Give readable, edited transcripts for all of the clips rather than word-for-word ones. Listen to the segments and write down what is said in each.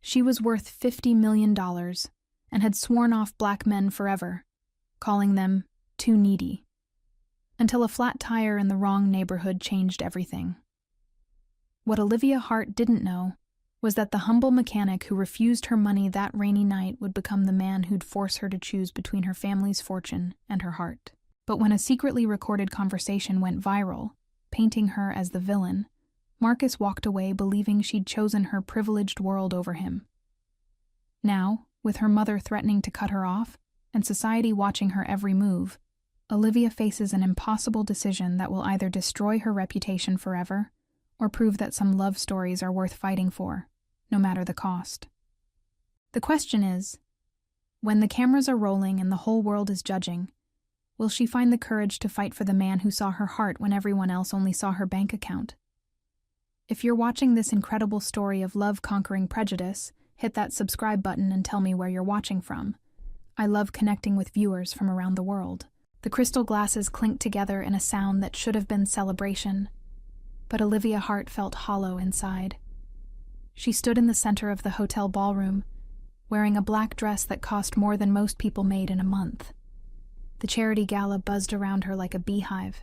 She was worth $50 million and had sworn off black men forever, calling them too needy, until a flat tire in the wrong neighborhood changed everything. What Olivia Hart didn't know was that the humble mechanic who refused her money that rainy night would become the man who'd force her to choose between her family's fortune and her heart. But when a secretly recorded conversation went viral, painting her as the villain, Marcus walked away believing she'd chosen her privileged world over him. Now, with her mother threatening to cut her off and society watching her every move, Olivia faces an impossible decision that will either destroy her reputation forever or prove that some love stories are worth fighting for, no matter the cost. The question is, when the cameras are rolling and the whole world is judging, will she find the courage to fight for the man who saw her heart when everyone else only saw her bank account? If you're watching this incredible story of love conquering prejudice, hit that subscribe button and tell me where you're watching from. I love connecting with viewers from around the world. The crystal glasses clinked together in a sound that should have been celebration, but Olivia Hart felt hollow inside. She stood in the center of the hotel ballroom, wearing a black dress that cost more than most people made in a month. The charity gala buzzed around her like a beehive.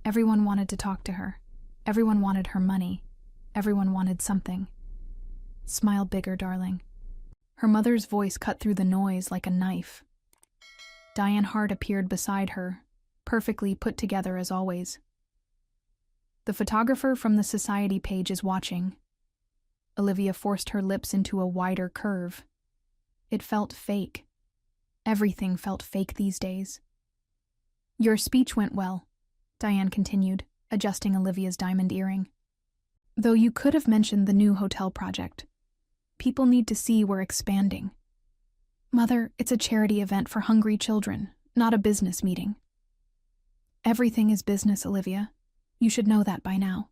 Everyone wanted to talk to her. Everyone wanted her money. Everyone wanted something. Smile bigger, darling. Her mother's voice cut through the noise like a knife. Diane Hart appeared beside her, perfectly put together as always. The photographer from the society page is watching. Olivia forced her lips into a wider curve. It felt fake. Everything felt fake these days. Your speech went well, Diane continued, adjusting Olivia's diamond earring. Though you could have mentioned the new hotel project. People need to see we're expanding. Mother, it's a charity event for hungry children, not a business meeting. Everything is business, Olivia. You should know that by now.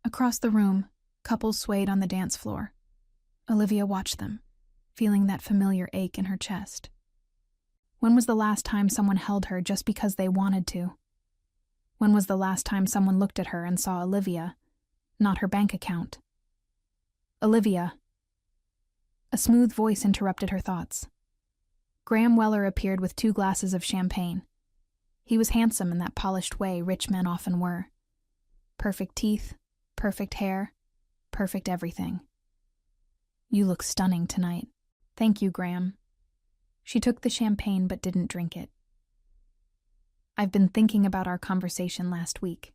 Across the room, couples swayed on the dance floor. Olivia watched them, feeling that familiar ache in her chest. When was the last time someone held her just because they wanted to? When was the last time someone looked at her and saw Olivia, not her bank account? Olivia. A smooth voice interrupted her thoughts. Graham Weller appeared with 2 glasses of champagne. He was handsome in that polished way rich men often were. Perfect teeth, perfect hair, perfect everything. You look stunning tonight. Thank you, Graham. She took the champagne but didn't drink it. I've been thinking about our conversation last week,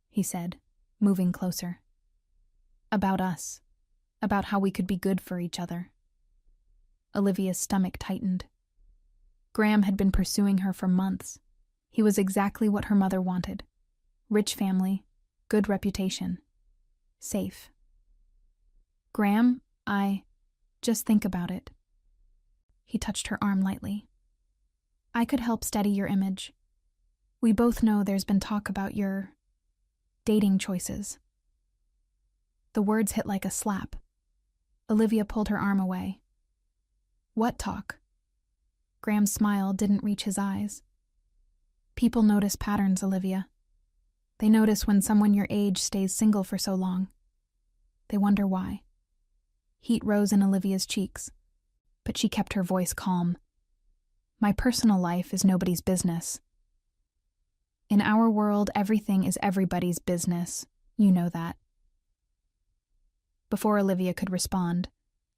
he said, moving closer. About us. About how we could be good for each other. Olivia's stomach tightened. Graham had been pursuing her for months. He was exactly what her mother wanted. Rich family, good reputation, safe. Graham, just think about it. He touched her arm lightly. I could help steady your image. We both know there's been talk about your dating choices. The words hit like a slap. Olivia pulled her arm away. What talk? Graham's smile didn't reach his eyes. People notice patterns, Olivia. They notice when someone your age stays single for so long. They wonder why. Heat rose in Olivia's cheeks, but she kept her voice calm. My personal life is nobody's business. In our world, everything is everybody's business. You know that. Before Olivia could respond,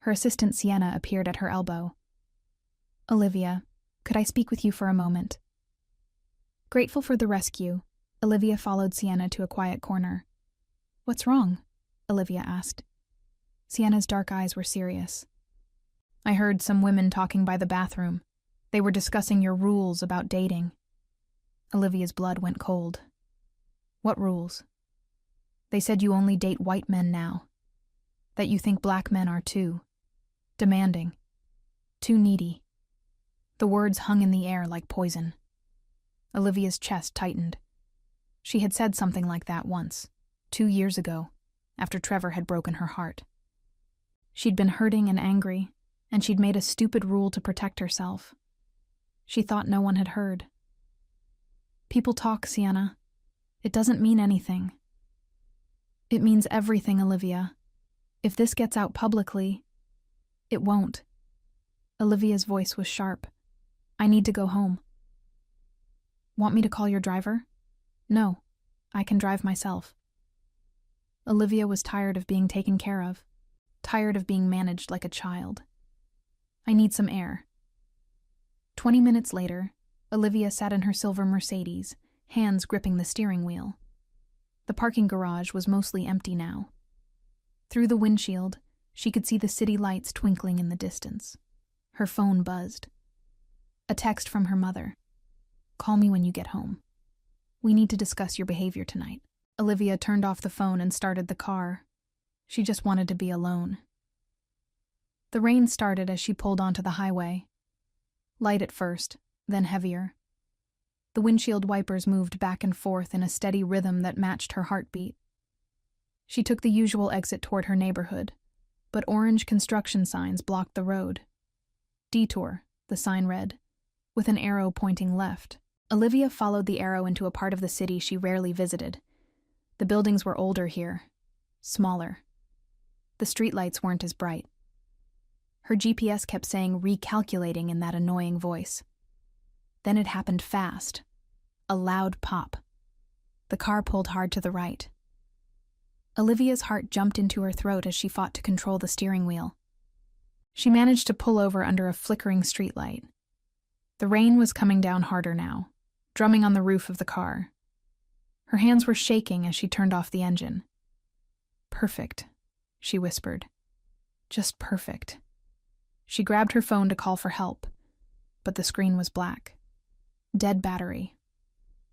her assistant Sienna appeared at her elbow. Olivia, could I speak with you for a moment? Grateful for the rescue, Olivia followed Sienna to a quiet corner. What's wrong? Olivia asked. Sienna's dark eyes were serious. I heard some women talking by the bathroom. They were discussing your rules about dating. Olivia's blood went cold. What rules? They said you only date white men now. That you think black men are too demanding, too needy. The words hung in the air like poison. Olivia's chest tightened. She had said something like that once, 2 years ago, after Trevor had broken her heart. She'd been hurting and angry, and she'd made a stupid rule to protect herself. She thought no one had heard. People talk, Sienna. It doesn't mean anything. It means everything, Olivia. If this gets out publicly, It won't. Olivia's voice was sharp. I need to go home. Want me to call your driver? No, I can drive myself. Olivia was tired of being taken care of, tired of being managed like a child. I need some air. 20 minutes later, Olivia sat in her silver Mercedes, hands gripping the steering wheel. The parking garage was mostly empty now. Through the windshield, she could see the city lights twinkling in the distance. Her phone buzzed. A text from her mother. Call me when you get home. We need to discuss your behavior tonight. Olivia turned off the phone and started the car. She just wanted to be alone. The rain started as she pulled onto the highway. Light at first, then heavier. The windshield wipers moved back and forth in a steady rhythm that matched her heartbeat. She took the usual exit toward her neighborhood, but orange construction signs blocked the road. Detour, the sign read, with an arrow pointing left. Olivia followed the arrow into a part of the city she rarely visited. The buildings were older here, smaller. The streetlights weren't as bright. Her GPS kept saying recalculating in that annoying voice. Then it happened fast. A loud pop. The car pulled hard to the right. Olivia's heart jumped into her throat as she fought to control the steering wheel. She managed to pull over under a flickering streetlight. The rain was coming down harder now, drumming on the roof of the car. Her hands were shaking as she turned off the engine. Perfect, she whispered. Just perfect. She grabbed her phone to call for help, but the screen was black. Dead battery.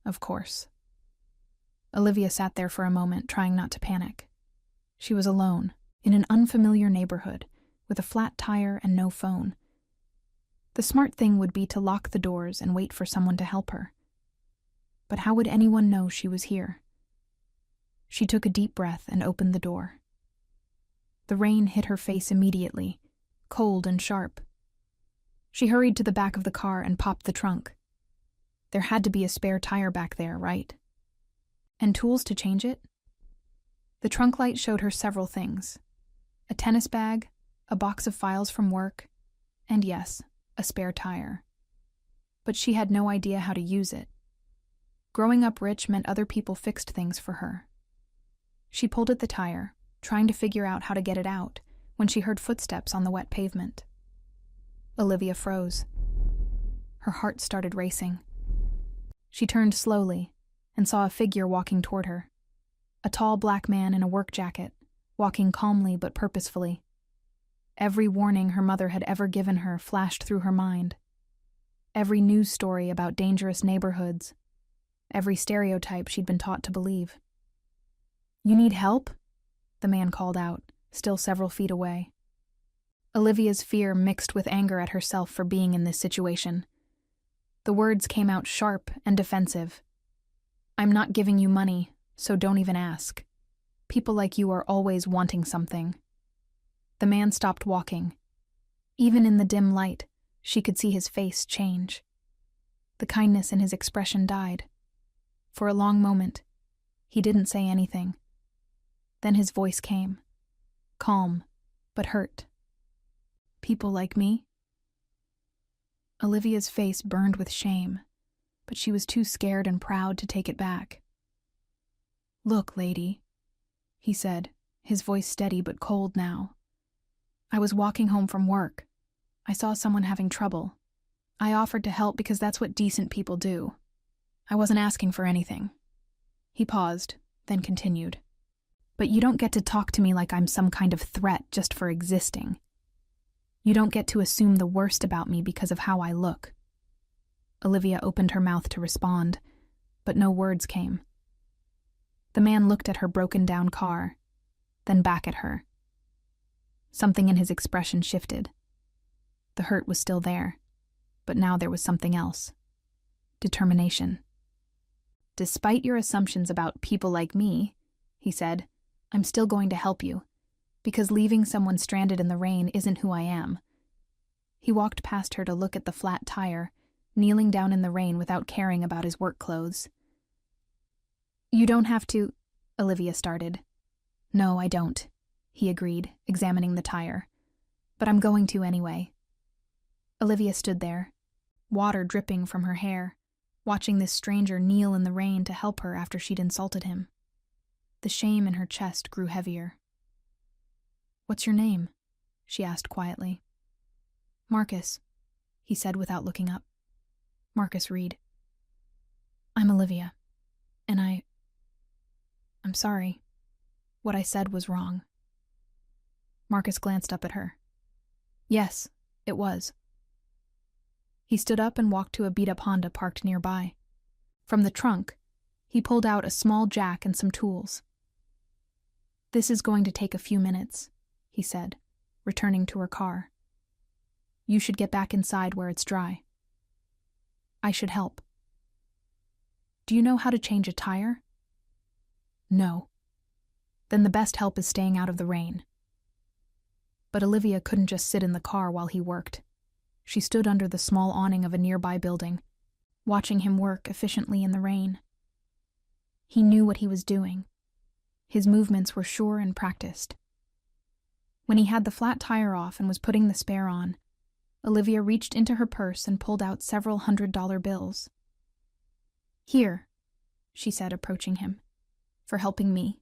Of course. Olivia sat there for a moment, trying not to panic. She was alone, in an unfamiliar neighborhood, with a flat tire and no phone. The smart thing would be to lock the doors and wait for someone to help her. But how would anyone know she was here? She took a deep breath and opened the door. The rain hit her face immediately, cold and sharp. She hurried to the back of the car and popped the trunk. There had to be a spare tire back there, right? And tools to change it? The trunk light showed her several things. A tennis bag, a box of files from work, and yes, a spare tire. But she had no idea how to use it. Growing up rich meant other people fixed things for her. She pulled at the tire, trying to figure out how to get it out, when she heard footsteps on the wet pavement. Olivia froze. Her heart started racing. She turned slowly and saw a figure walking toward her. A tall black man in a work jacket, walking calmly but purposefully. Every warning her mother had ever given her flashed through her mind. Every news story about dangerous neighborhoods. Every stereotype she'd been taught to believe. You need help? The man called out, still several feet away. Olivia's fear mixed with anger at herself for being in this situation. The words came out sharp and defensive. I'm not giving you money, so don't even ask. People like you are always wanting something. The man stopped walking. Even in the dim light, she could see his face change. The kindness in his expression died. For a long moment, he didn't say anything. Then his voice came, calm, but hurt. People like me? Olivia's face burned with shame, but she was too scared and proud to take it back. Look, lady, he said, his voice steady but cold now. I was walking home from work. I saw someone having trouble. I offered to help because that's what decent people do. I wasn't asking for anything. He paused, then continued. But you don't get to talk to me like I'm some kind of threat just for existing. You don't get to assume the worst about me because of how I look. Olivia opened her mouth to respond, but no words came. The man looked at her broken-down car, then back at her. Something in his expression shifted. The hurt was still there, but now there was something else. Determination. Despite your assumptions about people like me, he said, I'm still going to help you, because leaving someone stranded in the rain isn't who I am. He walked past her to look at the flat tire, kneeling down in the rain without caring about his work clothes. You don't have to, Olivia started. No, I don't, he agreed, examining the tire. But I'm going to anyway. Olivia stood there, water dripping from her hair, watching this stranger kneel in the rain to help her after she'd insulted him. The shame in her chest grew heavier. "What's your name?" she asked quietly. "Marcus," he said without looking up. "Marcus Reed." "I'm Olivia, and I'm sorry. What I said was wrong." Marcus glanced up at her. "Yes, it was." He stood up and walked to a beat-up Honda parked nearby. From the trunk, he pulled out a small jack and some tools. "This is going to take a few minutes," he said, returning to her car. "You should get back inside where it's dry. I should help." "Do you know how to change a tire?" "No." "Then the best help is staying out of the rain." But Olivia couldn't just sit in the car while he worked. She stood under the small awning of a nearby building, watching him work efficiently in the rain. He knew what he was doing. His movements were sure and practiced. When he had the flat tire off and was putting the spare on, Olivia reached into her purse and pulled out several $100 bills. "Here," she said, approaching him, "for helping me."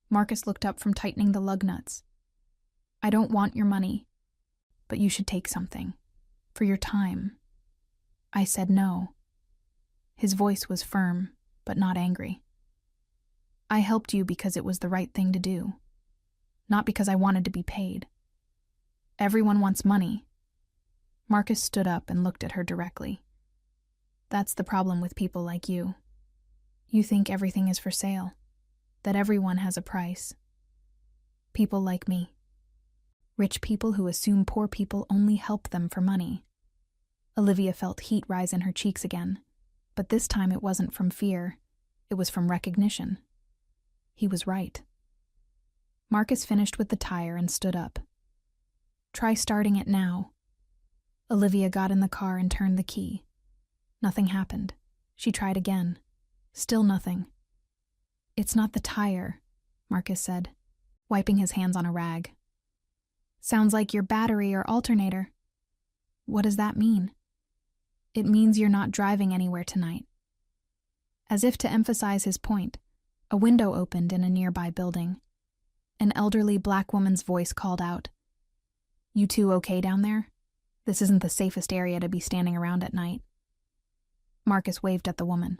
Marcus looked up from tightening the lug nuts. "I don't want your money, but you should take something. For your time." I said no. His voice was firm, but not angry. "I helped you because it was the right thing to do, not because I wanted to be paid. Everyone wants money." Marcus stood up and looked at her directly. "That's the problem with people like you. You think everything is for sale, that everyone has a price. People like me. Rich people who assume poor people only help them for money." Olivia felt heat rise in her cheeks again, but this time it wasn't from fear, it was from recognition. He was right. Marcus finished with the tire and stood up. "Try starting it now." Olivia got in the car and turned the key. Nothing happened. She tried again. Still nothing. "It's not the tire," Marcus said, wiping his hands on a rag. "Sounds like your battery or alternator." "What does that mean?" "It means you're not driving anywhere tonight." As if to emphasize his point, a window opened in a nearby building. An elderly black woman's voice called out, "You two okay down there? This isn't the safest area to be standing around at night." Marcus waved at the woman.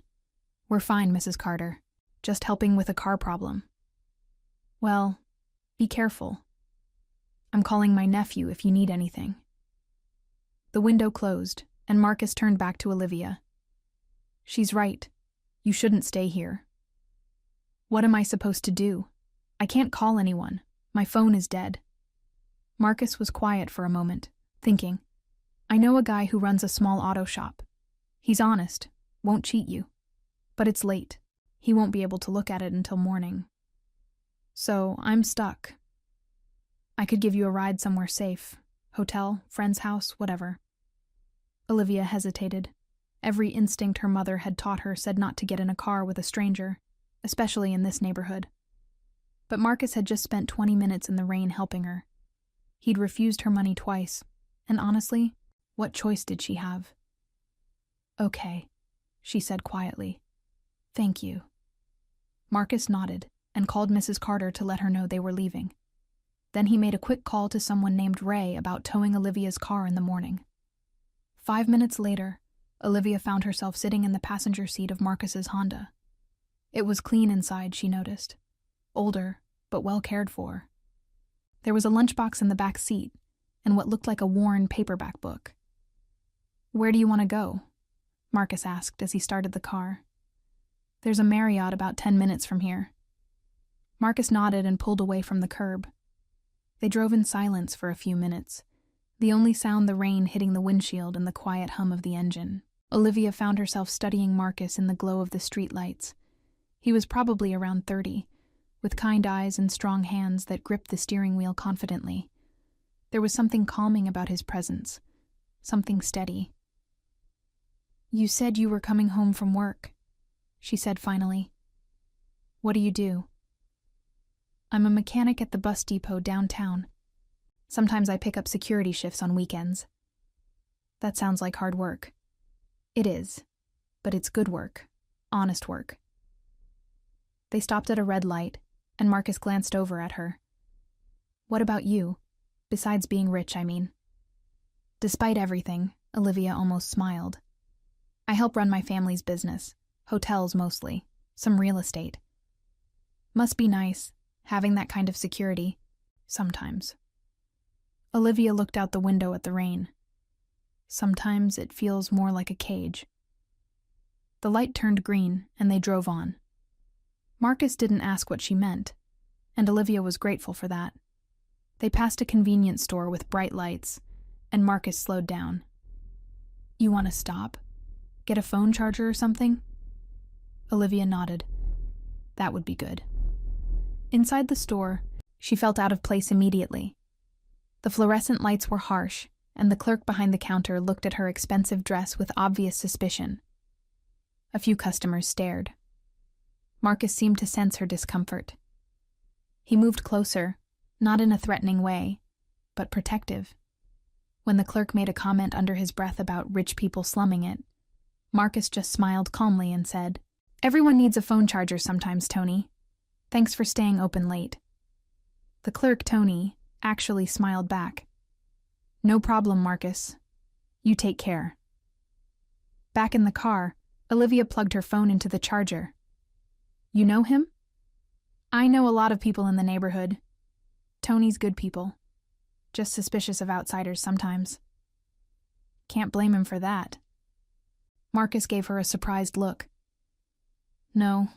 "We're fine, Mrs. Carter. Just helping with a car problem." "Well, be careful. I'm calling my nephew if you need anything." The window closed, and Marcus turned back to Olivia. "She's right. You shouldn't stay here." "What am I supposed to do? I can't call anyone. My phone is dead." Marcus was quiet for a moment, thinking, "I know a guy who runs a small auto shop. He's honest, won't cheat you. But it's late. He won't be able to look at it until morning. So I'm stuck. I could give you a ride somewhere safe. Hotel, friend's house, whatever." Olivia hesitated. Every instinct her mother had taught her said not to get in a car with a stranger, especially in this neighborhood. But Marcus had just spent 20 minutes in the rain helping her. He'd refused her money twice, and honestly, what choice did she have? "Okay," she said quietly. "Thank you." Marcus nodded and called Mrs. Carter to let her know they were leaving. Then he made a quick call to someone named Ray about towing Olivia's car in the morning. 5 minutes later, Olivia found herself sitting in the passenger seat of Marcus's Honda. It was clean inside, she noticed. Older, but well cared for. There was a lunchbox in the back seat, and what looked like a worn paperback book. "Where do you want to go?" Marcus asked as he started the car. "There's a Marriott about 10 minutes from here." Marcus nodded and pulled away from the curb. They drove in silence for a few minutes, the only sound the rain hitting the windshield and the quiet hum of the engine. Olivia found herself studying Marcus in the glow of the streetlights. He was probably around 30, with kind eyes and strong hands that gripped the steering wheel confidently. There was something calming about his presence, something steady. "You said you were coming home from work," she said finally. "What do you do?" "I'm a mechanic at the bus depot downtown." Sometimes I pick up security shifts on weekends. That sounds like hard work. It is, but it's good work, honest work. They stopped at a red light, and Marcus glanced over at her. What about you? Besides being rich, I mean. Despite everything, Olivia almost smiled. I help run my family's business, hotels mostly, some real estate. Must be nice, having that kind of security, sometimes. Olivia looked out the window at the rain. Sometimes it feels more like a cage. The light turned green, and they drove on. Marcus didn't ask what she meant, and Olivia was grateful for that. They passed a convenience store with bright lights, and Marcus slowed down. You want to stop? Get a phone charger or something? Olivia nodded. That would be good. Inside the store, she felt out of place immediately. The fluorescent lights were harsh, and the clerk behind the counter looked at her expensive dress with obvious suspicion. A few customers stared. Marcus seemed to sense her discomfort. He moved closer, not in a threatening way, but protective. When the clerk made a comment under his breath about rich people slumming it, Marcus just smiled calmly and said, Everyone needs a phone charger sometimes, Tony. Thanks for staying open late. The clerk, Tony, actually smiled back. No problem, Marcus. You take care. Back in the car, Olivia plugged her phone into the charger. You know him? I know a lot of people in the neighborhood. Tony's good people. Just suspicious of outsiders sometimes. Can't blame him for that. Marcus gave her a surprised look. No,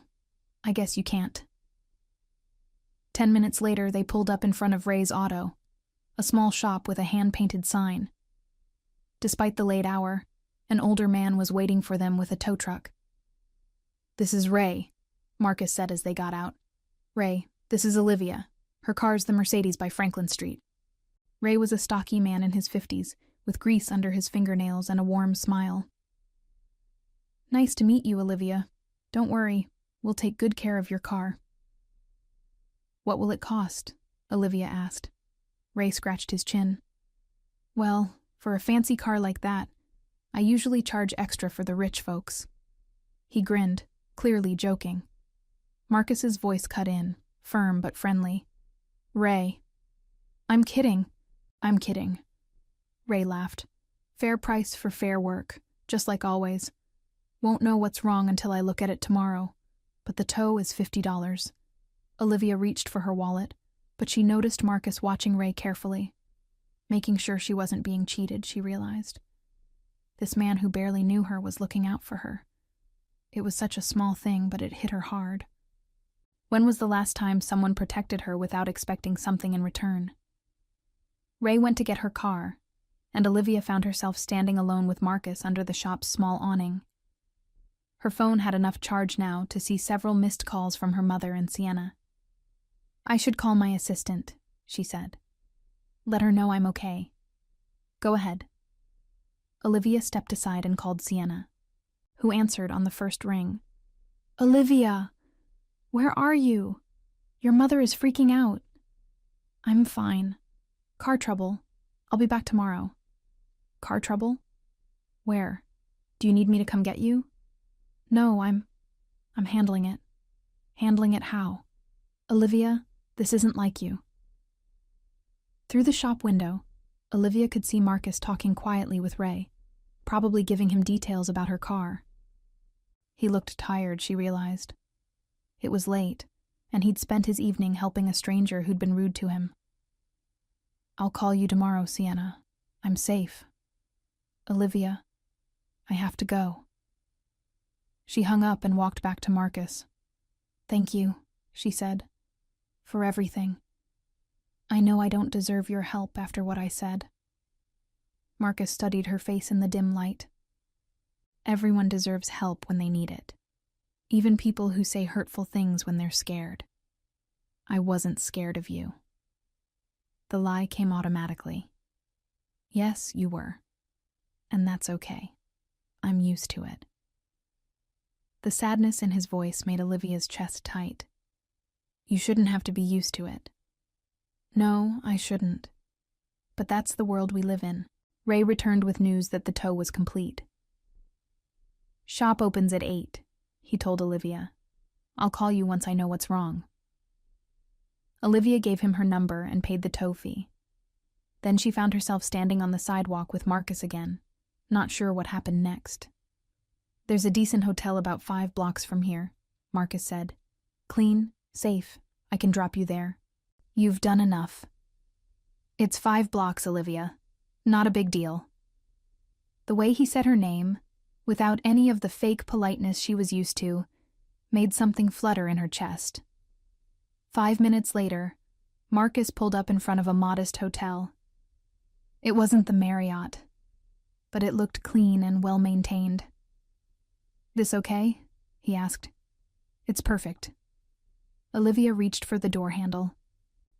I guess you can't. 10 minutes later, they pulled up in front of Ray's Auto, a small shop with a hand-painted sign. Despite the late hour, an older man was waiting for them with a tow truck. This is Ray, Marcus said as they got out. Ray, this is Olivia. Her car's the Mercedes by Franklin Street. Ray was a stocky man in his 50s, with grease under his fingernails and a warm smile. Nice to meet you, Olivia. Don't worry, we'll take good care of your car. What will it cost? Olivia asked. Ray scratched his chin. Well, for a fancy car like that, I usually charge extra for the rich folks. He grinned, clearly joking. Marcus's voice cut in, firm but friendly. Ray. I'm kidding. I'm kidding. Ray laughed. Fair price for fair work, just like always. Won't know what's wrong until I look at it tomorrow, but the tow is $50. Olivia reached for her wallet, but she noticed Marcus watching Ray carefully. Making sure she wasn't being cheated, she realized. This man who barely knew her was looking out for her. It was such a small thing, but it hit her hard. When was the last time someone protected her without expecting something in return? Ray went to get her car, and Olivia found herself standing alone with Marcus under the shop's small awning. Her phone had enough charge now to see several missed calls from her mother and Sienna. I should call my assistant, she said. Let her know I'm okay. Go ahead. Olivia stepped aside and called Sienna, who answered on the first ring. Olivia! Where are you? Your mother is freaking out. I'm fine. Car trouble. I'll be back tomorrow. Car trouble? Where? Do you need me to come get you? No, I'm handling it. Handling it how? Olivia, this isn't like you. Through the shop window, Olivia could see Marcus talking quietly with Ray, probably giving him details about her car. He looked tired, she realized. It was late, and he'd spent his evening helping a stranger who'd been rude to him. I'll call you tomorrow, Sienna. I'm safe. Olivia, I have to go. She hung up and walked back to Marcus. Thank you, she said, for everything. I know I don't deserve your help after what I said. Marcus studied her face in the dim light. Everyone deserves help when they need it. Even people who say hurtful things when they're scared. I wasn't scared of you. The lie came automatically. Yes, you were. And that's okay. I'm used to it. The sadness in his voice made Olivia's chest tight. You shouldn't have to be used to it. No, I shouldn't. but that's the world we live in. Ray returned with news that the tow was complete. "Shop opens at 8, he told Olivia. "I'll call you once I know what's wrong." Olivia gave him her number and paid the tow fee. Then she found herself standing on the sidewalk with Marcus again, not sure what happened next. "There's a decent hotel about 5 blocks from here," Marcus said. "Clean, safe, I can drop you there." "You've done enough." "It's 5 blocks, Olivia. Not a big deal." The way he said her name, without any of the fake politeness she was used to, made something flutter in her chest. 5 minutes later, Marcus pulled up in front of a modest hotel. It wasn't the Marriott, but it looked clean and well-maintained. "This okay?" he asked. "It's perfect." Olivia reached for the door handle,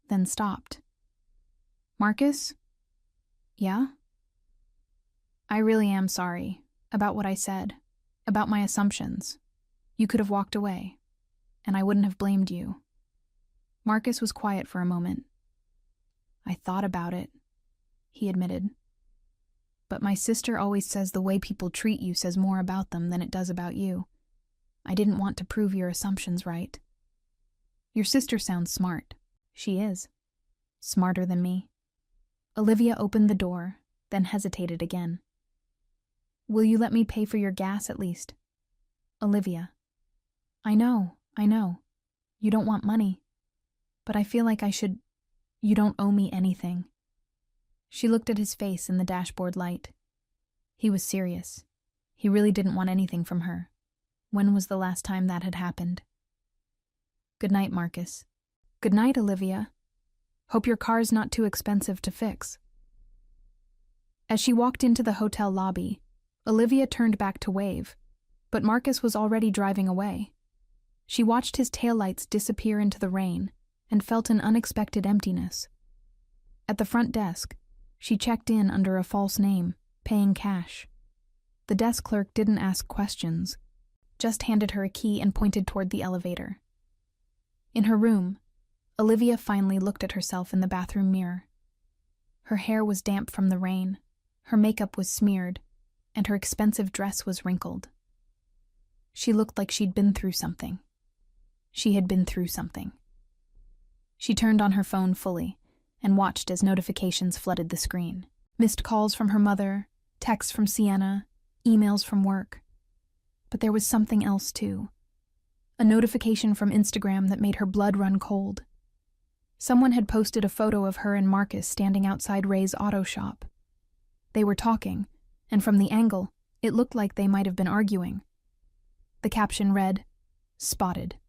then stopped. "Marcus?" "Yeah?" "I really am sorry about what I said, about my assumptions. You could have walked away, and I wouldn't have blamed you." Marcus was quiet for a moment. "I thought about it," he admitted. "But my sister always says the way people treat you says more about them than it does about you. I didn't want to prove your assumptions right." "Your sister sounds smart." "She is. Smarter than me." Olivia opened the door, then hesitated again. "Will you let me pay for your gas at least?" "Olivia, I know. You don't want money. But I feel like I should. You don't owe me anything." She looked at his face in the dashboard light. He was serious. He really didn't want anything from her. When was the last time that had happened? "Good night, Marcus." "Good night, Olivia. Hope your car's not too expensive to fix." As she walked into the hotel lobby, Olivia turned back to wave, but Marcus was already driving away. She watched his taillights disappear into the rain and felt an unexpected emptiness. At the front desk, she checked in under a false name, paying cash. The desk clerk didn't ask questions, just handed her a key and pointed toward the elevator. In her room, Olivia finally looked at herself in the bathroom mirror. Her hair was damp from the rain, her makeup was smeared, and her expensive dress was wrinkled. She looked like she'd been through something. She had been through something. She turned on her phone fully and watched as notifications flooded the screen. Missed calls from her mother, texts from Sienna, emails from work. But there was something else too. A notification from Instagram that made her blood run cold. Someone had posted a photo of her and Marcus standing outside Ray's auto shop. They were talking, and from the angle, it looked like they might have been arguing. The caption read, "Spotted.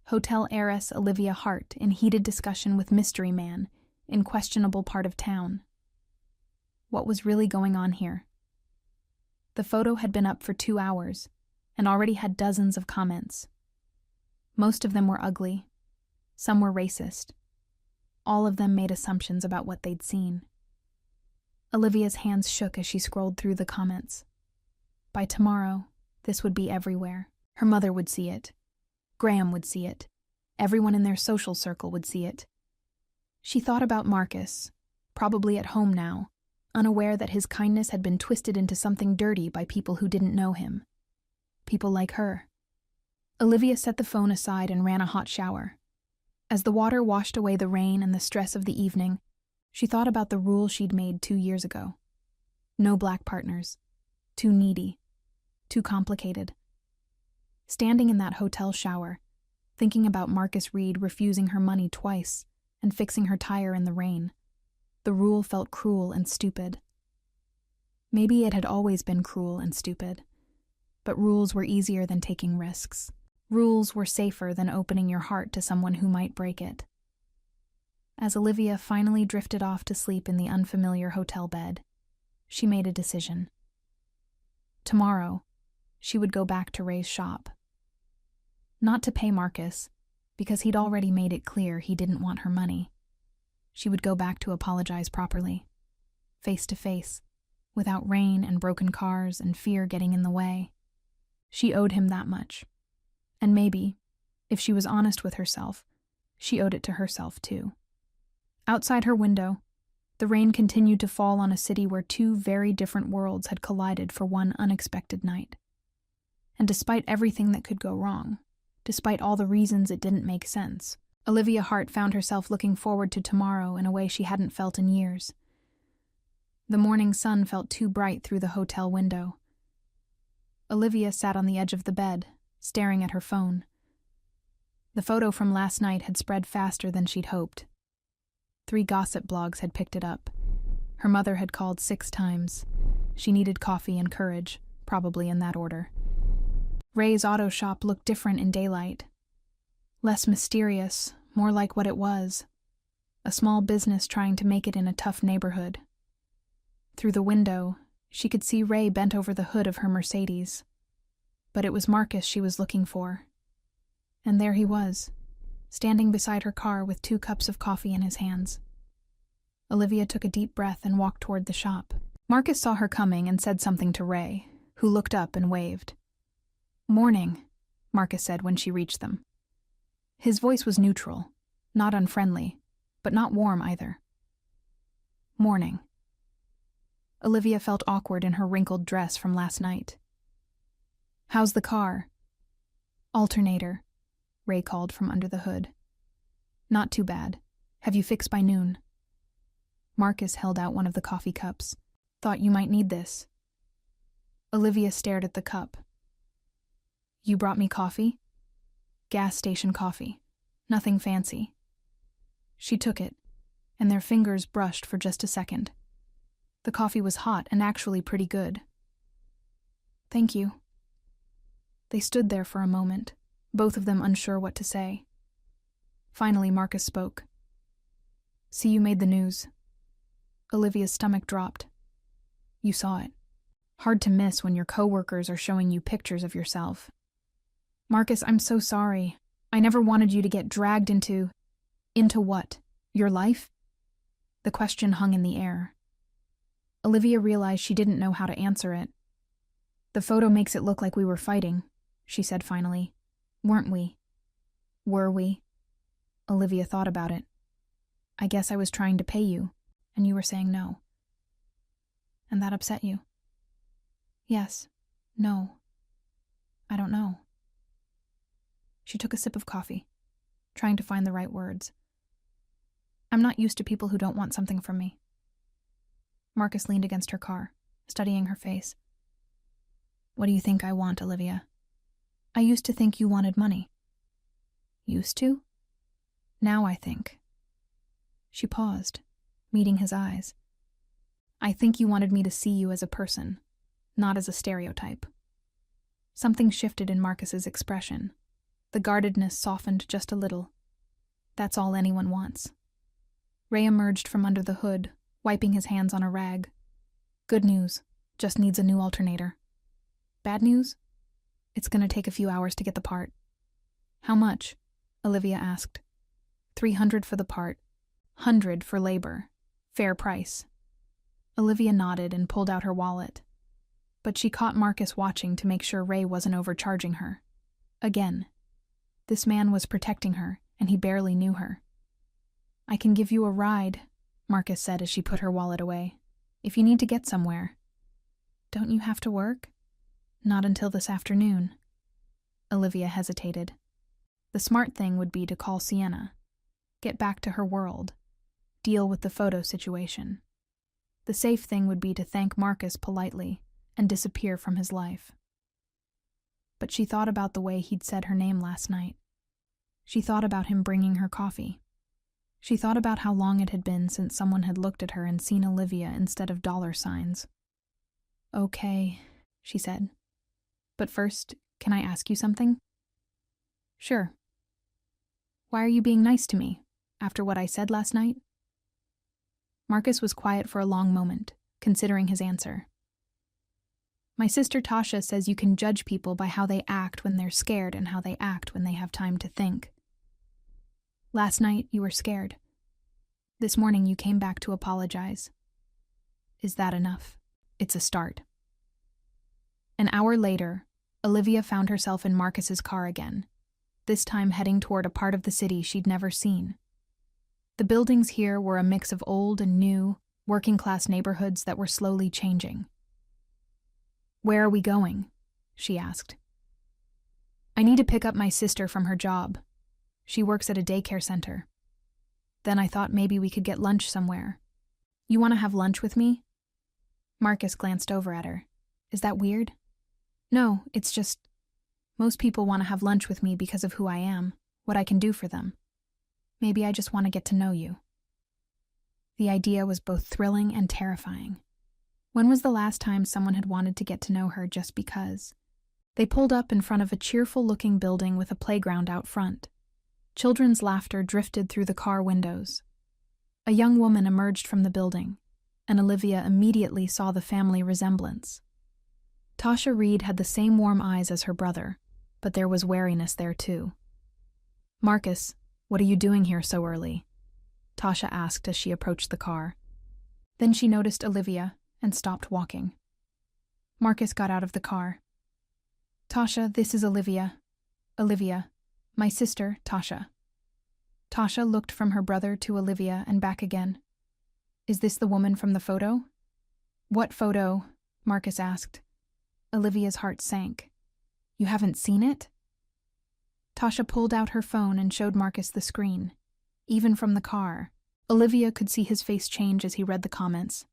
Hotel heiress Olivia Hart in heated discussion with mystery man in questionable part of town." What was really going on here? The photo had been up for 2 hours and already had dozens of comments. Most of them were ugly. Some were racist. All of them made assumptions about what they'd seen. Olivia's hands shook as she scrolled through the comments. By tomorrow, this would be everywhere. Her mother would see it. Graham would see it. Everyone in their social circle would see it. She thought about Marcus, probably at home now, unaware that his kindness had been twisted into something dirty by people who didn't know him. People like her. Olivia set the phone aside and ran a hot shower. As the water washed away the rain and the stress of the evening, she thought about the rule she'd made 2 years ago. No black partners. Too needy. Too complicated. Standing in that hotel shower, thinking about Marcus Reed refusing her money twice and fixing her tire in the rain, the rule felt cruel and stupid. Maybe it had always been cruel and stupid, but rules were easier than taking risks. Rules were safer than opening your heart to someone who might break it. As Olivia finally drifted off to sleep in the unfamiliar hotel bed, she made a decision. Tomorrow, she would go back to Ray's shop. Not to pay Marcus, because he'd already made it clear he didn't want her money. She would go back to apologize properly, face to face, without rain and broken cars and fear getting in the way. She owed him that much. And maybe, if she was honest with herself, she owed it to herself too. Outside her window, The rain continued to fall on a city where two very different worlds had collided for one unexpected night. And despite everything that could go wrong, despite all the reasons it didn't make sense, Olivia Hart found herself looking forward to tomorrow in a way she hadn't felt in years. The morning sun felt too bright through the hotel window. Olivia sat on the edge of the bed, staring at her phone. The photo from last night had spread faster than she'd hoped. 3 gossip blogs had picked it up. Her mother had called 6 times. She needed coffee and courage, probably in that order. Ray's auto shop looked different in daylight. Less mysterious, more like what it was. A small business trying to make it in a tough neighborhood. Through the window, she could see Ray bent over the hood of her Mercedes. But it was Marcus she was looking for. And there he was, standing beside her car with 2 cups of coffee in his hands. Olivia took a deep breath and walked toward the shop. Marcus saw her coming and said something to Ray, who looked up and waved. "Morning," Marcus said when she reached them. His voice was neutral, not unfriendly, but not warm either. "Morning." Olivia felt awkward in her wrinkled dress from last night. "How's the car?" "Alternator," Ray called from under the hood. "Not too bad. Have you fixed by noon?" Marcus held out one of the coffee cups. "Thought you might need this." Olivia stared at the cup. "You brought me coffee?" "Gas station coffee. Nothing fancy." She took it, and their fingers brushed for just a second. The coffee was hot and actually pretty good. "Thank you." They stood there for a moment, both of them unsure what to say. Finally, Marcus spoke. "See, you made the news." Olivia's stomach dropped. "You saw it. Hard to miss when your coworkers are showing you pictures of yourself." "Marcus, I'm so sorry. I never wanted you to get dragged into..." "Into what? Your life?" The question hung in the air. Olivia realized she didn't know how to answer it. "The photo makes it look like we were fighting," she said finally. "Weren't we?" "Were we?" Olivia thought about it. "I guess I was trying to pay you, and you were saying no." "And that upset you?" "Yes. No. I don't know." She took a sip of coffee, trying to find the right words. "I'm not used to people who don't want something from me." Marcus leaned against her car, studying her face. "What do you think I want, Olivia?" "I used to think you wanted money." "Used to?" "Now I think." She paused, meeting his eyes. "I think you wanted me to see you as a person, not as a stereotype." Something shifted in Marcus's expression. The guardedness softened just a little. "That's all anyone wants." Ray emerged from under the hood, wiping his hands on a rag. "Good news. Just needs a new alternator." "Bad news?" "It's going to take a few hours to get the part." "How much?" Olivia asked. $300 for the part. $100 for labor. Fair price. Olivia nodded and pulled out her wallet. But she caught Marcus watching to make sure Ray wasn't overcharging her. Again. This man was protecting her, and he barely knew her. "I can give you a ride," Marcus said as she put her wallet away, "if you need to get somewhere." "Don't you have to work?" "Not until this afternoon." Olivia hesitated. The smart thing would be to call Sienna, get back to her world, deal with the photo situation. The safe thing would be to thank Marcus politely and disappear from his life. But she thought about the way he'd said her name last night. She thought about him bringing her coffee. She thought about how long it had been since someone had looked at her and seen Olivia instead of dollar signs. "Okay," she said. "But first, can I ask you something?" "Sure." "Why are you being nice to me, after what I said last night?" Marcus was quiet for a long moment, considering his answer. "My sister Tasha says you can judge people by how they act when they're scared and how they act when they have time to think. Last night, you were scared. This morning, you came back to apologize. Is that enough? It's a start." An hour later, Olivia found herself in Marcus's car again, this time heading toward a part of the city she'd never seen. The buildings here were a mix of old and new, working-class neighborhoods that were slowly changing. "Where are we going?" she asked. "I need to pick up my sister from her job. She works at a daycare center. Then I thought maybe we could get lunch somewhere. You want to have lunch with me?" Marcus glanced over at her. "Is that weird?" "No, it's just, most people want to have lunch with me because of who I am, what I can do for them. Maybe I just want to get to know you." The idea was both thrilling and terrifying. When was the last time someone had wanted to get to know her just because? They pulled up in front of a cheerful-looking building with a playground out front. Children's laughter drifted through the car windows. A young woman emerged from the building, and Olivia immediately saw the family resemblance. Tasha Reed had the same warm eyes as her brother, but there was wariness there too. "Marcus, what are you doing here so early?" Tasha asked as she approached the car. Then she noticed Olivia and stopped walking. Marcus got out of the car. "Tasha, this is Olivia. Olivia, my sister, Tasha." Tasha looked from her brother to Olivia and back again. "Is this the woman from the photo?" "What photo?" Marcus asked. Olivia's heart sank. "You haven't seen it?" Tasha pulled out her phone and showed Marcus the screen. Even from the car, Olivia could see his face change as he read the comments.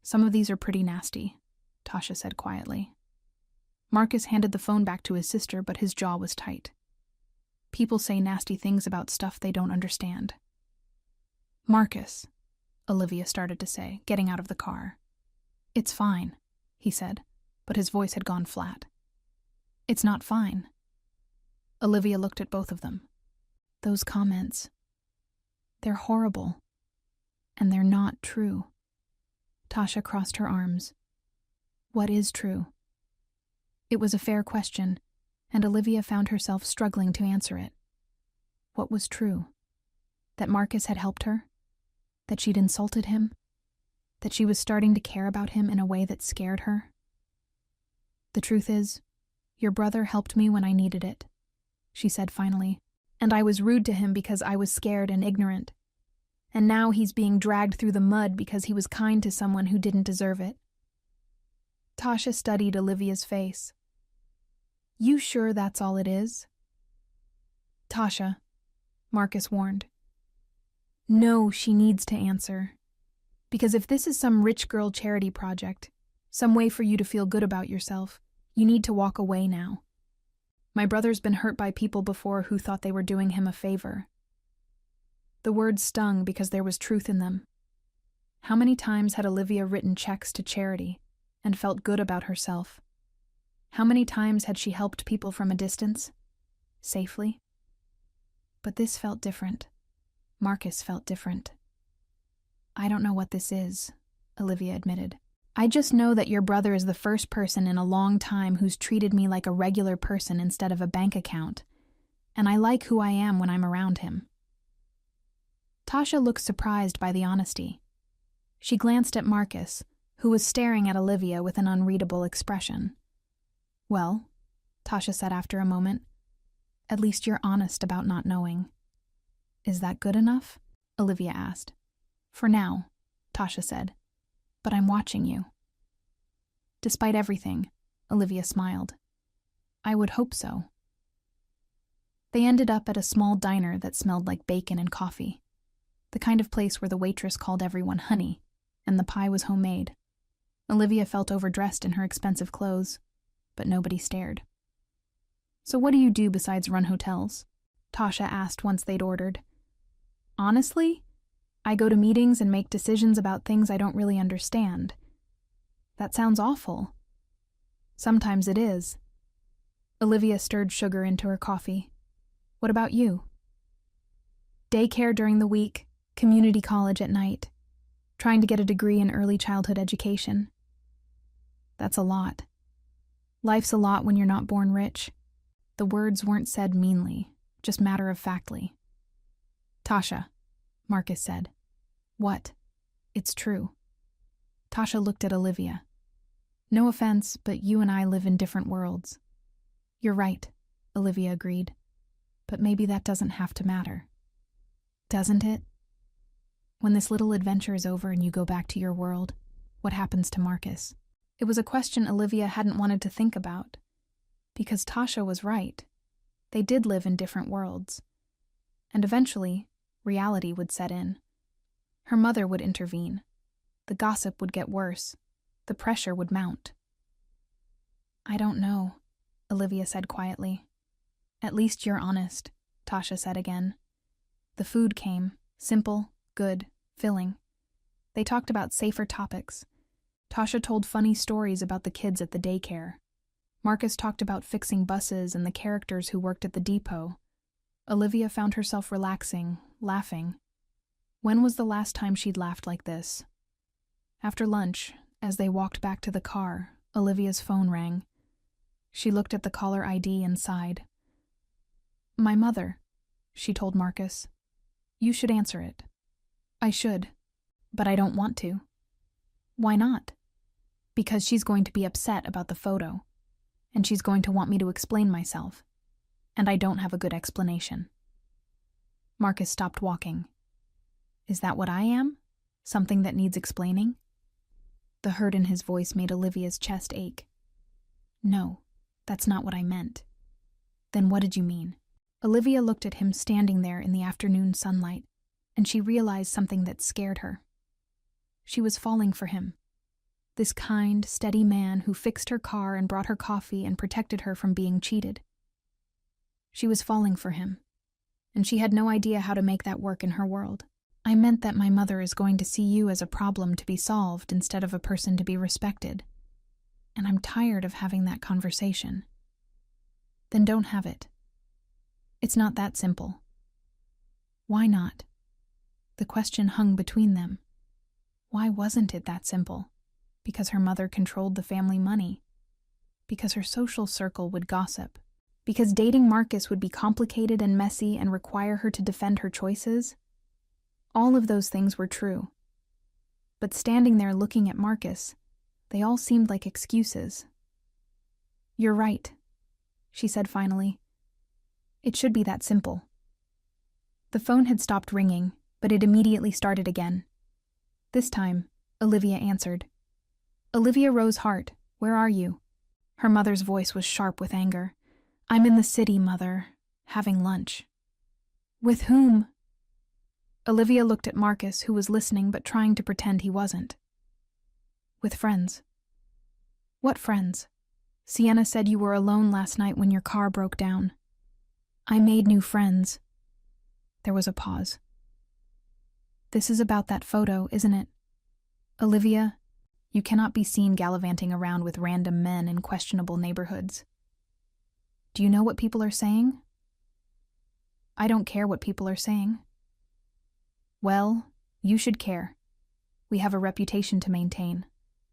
"Some of these are pretty nasty," Tasha said quietly. Marcus handed the phone back to his sister, but his jaw was tight. People say nasty things about stuff they don't understand. "Marcus," Olivia started to say, getting out of the car. "It's fine," he said, but his voice had gone flat. "It's not fine." Olivia looked at both of them. "Those comments, they're horrible, and they're not true." Tasha crossed her arms. "What is true?" It was a fair question, and Olivia found herself struggling to answer it. What was true? That Marcus had helped her? That she'd insulted him? That she was starting to care about him in a way that scared her? "The truth is, your brother helped me when I needed it," she said finally, "and I was rude to him because I was scared and ignorant. And now he's being dragged through the mud because he was kind to someone who didn't deserve it." Tasha studied Olivia's face. "You sure that's all it is?" "Tasha," Marcus warned. "No, she needs to answer. Because if this is some rich girl charity project, some way for you to feel good about yourself, you need to walk away now. My brother's been hurt by people before who thought they were doing him a favor." The words stung because there was truth in them. How many times had Olivia written checks to charity and felt good about herself? How many times had she helped people from a distance? Safely? But this felt different. Marcus felt different. "I don't know what this is," Olivia admitted. "I just know that your brother is the first person in a long time who's treated me like a regular person instead of a bank account, and I like who I am when I'm around him." Tasha looked surprised by the honesty. She glanced at Marcus, who was staring at Olivia with an unreadable expression. "Well," Tasha said after a moment, "at least you're honest about not knowing." "Is that good enough?" Olivia asked. "For now," Tasha said, "but I'm watching you." Despite everything, Olivia smiled. "I would hope so." They ended up at a small diner that smelled like bacon and coffee, the kind of place where the waitress called everyone honey, and the pie was homemade. Olivia felt overdressed in her expensive clothes, but nobody stared. "So what do you do besides run hotels?" Tasha asked once they'd ordered. "Honestly, I go to meetings and make decisions about things I don't really understand." "That sounds awful." "Sometimes it is." Olivia stirred sugar into her coffee. "What about you?" "Daycare during the week, community college at night, trying to get a degree in early childhood education." "That's a lot." "Life's a lot when you're not born rich." The words weren't said meanly, just matter-of-factly. "Tasha," Marcus said. "What?" "It's true." Tasha looked at Olivia. "No offense, but you and I live in different worlds." "You're right," Olivia agreed. "But maybe that doesn't have to matter." "Doesn't it?" When this little adventure is over and you go back to your world, what happens to Marcus? It was a question Olivia hadn't wanted to think about. Because Tasha was right. They did live in different worlds. And eventually, reality would set in. Her mother would intervene. The gossip would get worse. The pressure would mount. "I don't know," Olivia said quietly. "At least you're honest," Tasha said again. The food came, simple, good, filling. They talked about safer topics. Tasha told funny stories about the kids at the daycare. Marcus talked about fixing buses and the characters who worked at the depot. Olivia found herself relaxing, laughing. When was the last time she'd laughed like this? After lunch, as they walked back to the car, Olivia's phone rang. She looked at the caller ID and sighed. "My mother," she told Marcus. "You should answer it." "I should, but I don't want to." "Why not?" "Because she's going to be upset about the photo, and she's going to want me to explain myself, and I don't have a good explanation." Marcus stopped walking. "Is that what I am? Something that needs explaining?" The hurt in his voice made Olivia's chest ache. "No, that's not what I meant." "Then what did you mean?" Olivia looked at him standing there in the afternoon sunlight, and she realized something that scared her. She was falling for him. This kind, steady man who fixed her car and brought her coffee and protected her from being cheated. She was falling for him, and she had no idea how to make that work in her world. "I meant that my mother is going to see you as a problem to be solved instead of a person to be respected. And I'm tired of having that conversation." "Then don't have it." "It's not that simple." "Why not?" The question hung between them. Why wasn't it that simple? Because her mother controlled the family money. Because her social circle would gossip. Because dating Marcus would be complicated and messy and require her to defend her choices. All of those things were true. But standing there looking at Marcus, they all seemed like excuses. "You're right," she said finally. "It should be that simple." The phone had stopped ringing, but it immediately started again. This time, Olivia answered. "Olivia Rose Hart, where are you?" Her mother's voice was sharp with anger. "I'm in the city, Mother, having lunch." "With whom?" Olivia looked at Marcus, who was listening but trying to pretend he wasn't. "With friends." "What friends?" "Sienna said you were alone last night when your car broke down." "I made new friends." There was a pause. "This is about that photo, isn't it? Olivia, you cannot be seen gallivanting around with random men in questionable neighborhoods. Do you know what people are saying?" "I don't care what people are saying." "Well, you should care. We have a reputation to maintain,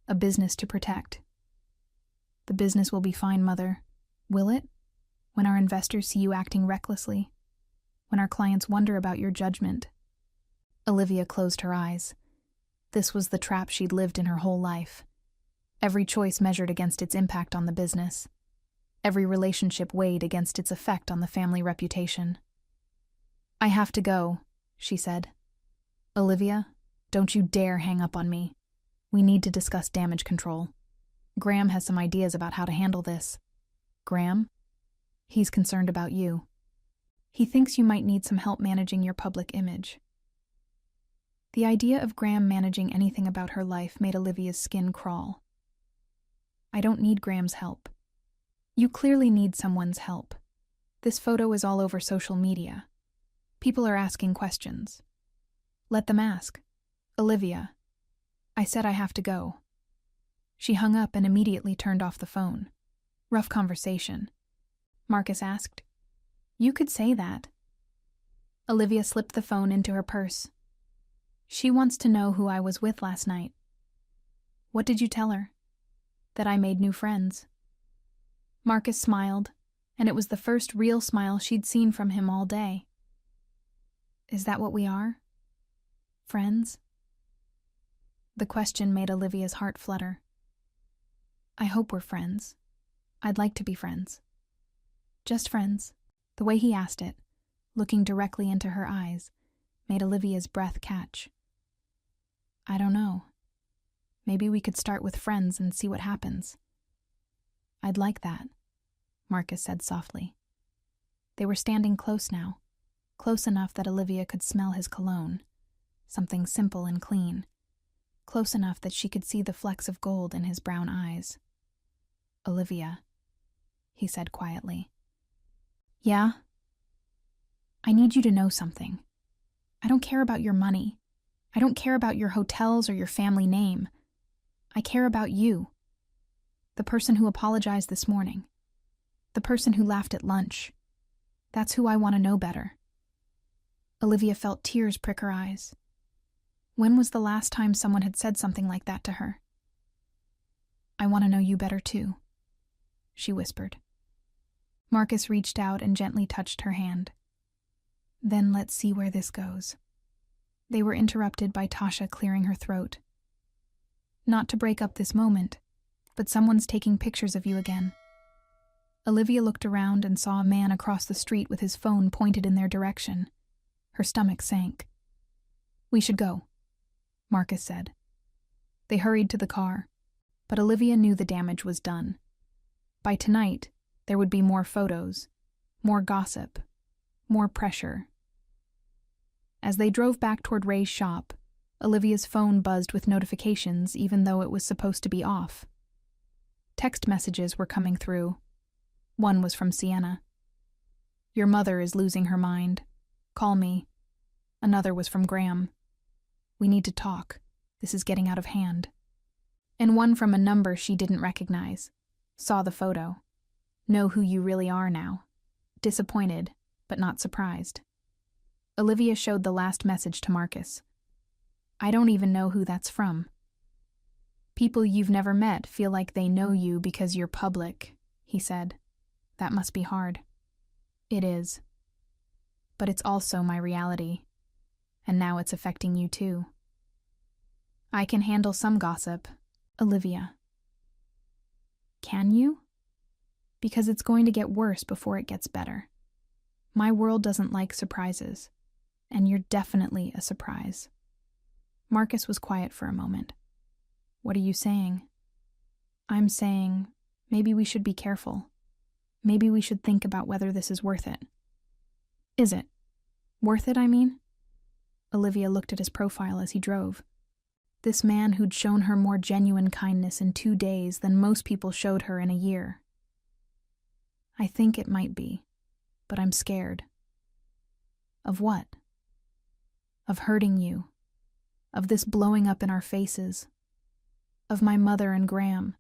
a business to protect." "The business will be fine, Mother. Will it? When our investors see you acting recklessly. When our clients wonder about your judgment." Olivia closed her eyes. This was the trap she'd lived in her whole life. Every choice measured against its impact on the business. Every relationship weighed against its effect on the family reputation. "I have to go," she said. "Olivia, don't you dare hang up on me. We need to discuss damage control. Graham has some ideas about how to handle this." "Graham?" "He's concerned about you. He thinks you might need some help managing your public image." The idea of Graham managing anything about her life made Olivia's skin crawl. "I don't need Graham's help." "You clearly need someone's help. This photo is all over social media. People are asking questions. Let them ask. Olivia, I said I have to go." She hung up and immediately turned off the phone. "Rough conversation," Marcus asked. "You could say that." Olivia slipped the phone into her purse. "She wants to know who I was with last night." "What did you tell her?" "That I made new friends." Marcus smiled, and it was the first real smile she'd seen from him all day. "Is that what we are? Friends?" The question made Olivia's heart flutter. "I hope we're friends. I'd like to be friends." "Just friends." The way he asked it, looking directly into her eyes, made Olivia's breath catch. I don't know. Maybe we could start with friends and see what happens. I'd like that, Marcus said softly. They were standing close now, close enough that Olivia could smell his cologne, something simple and clean, close enough that she could see the flecks of gold in his brown eyes. Olivia, he said quietly. Yeah? I need you to know something. I don't care about your money. I don't care about your hotels or your family name. I care about you. The person who apologized this morning. The person who laughed at lunch. That's who I want to know better. Olivia felt tears prick her eyes. When was the last time someone had said something like that to her? I want to know you better too, she whispered. Marcus reached out and gently touched her hand. Then let's see where this goes. They were interrupted by Tasha clearing her throat. Not to break up this moment, but someone's taking pictures of you again. Olivia looked around and saw a man across the street with his phone pointed in their direction. Her stomach sank. We should go, Marcus said. They hurried to the car, but Olivia knew the damage was done. By tonight, there would be more photos, more gossip, more pressure. As they drove back toward Ray's shop, Olivia's phone buzzed with notifications even though it was supposed to be off. Text messages were coming through. One was from Sienna. Your mother is losing her mind. Call me. Another was from Graham. We need to talk. This is getting out of hand. And one from a number she didn't recognize. Saw the photo. Know who you really are now. Disappointed, but not surprised. Olivia showed the last message to Marcus. I don't even know who that's from. People you've never met feel like they know you because you're public, he said. That must be hard. It is. But it's also my reality. And now it's affecting you too. I can handle some gossip, Olivia. Can you? Because it's going to get worse before it gets better. My world doesn't like surprises, and you're definitely a surprise. Marcus was quiet for a moment. What are you saying? I'm saying, maybe we should be careful. Maybe we should think about whether this is worth it. Is it? Worth it, I mean? Olivia looked at his profile as he drove. This man who'd shown her more genuine kindness in 2 days than most people showed her in a year. I think it might be, but I'm scared. Of what? Of hurting you. Of this blowing up in our faces. Of my mother and Graham,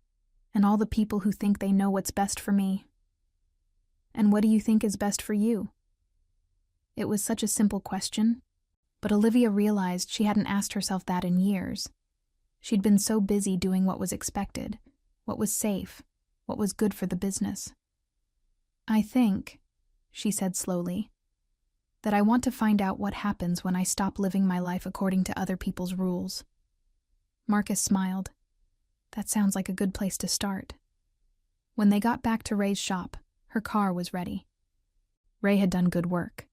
and all the people who think they know what's best for me. And what do you think is best for you? It was such a simple question, but Olivia realized she hadn't asked herself that in years. She'd been so busy doing what was expected, what was safe, what was good for the business. I think, she said slowly, that I want to find out what happens when I stop living my life according to other people's rules. Marcus smiled. That sounds like a good place to start. When they got back to Ray's shop, her car was ready. Ray had done good work.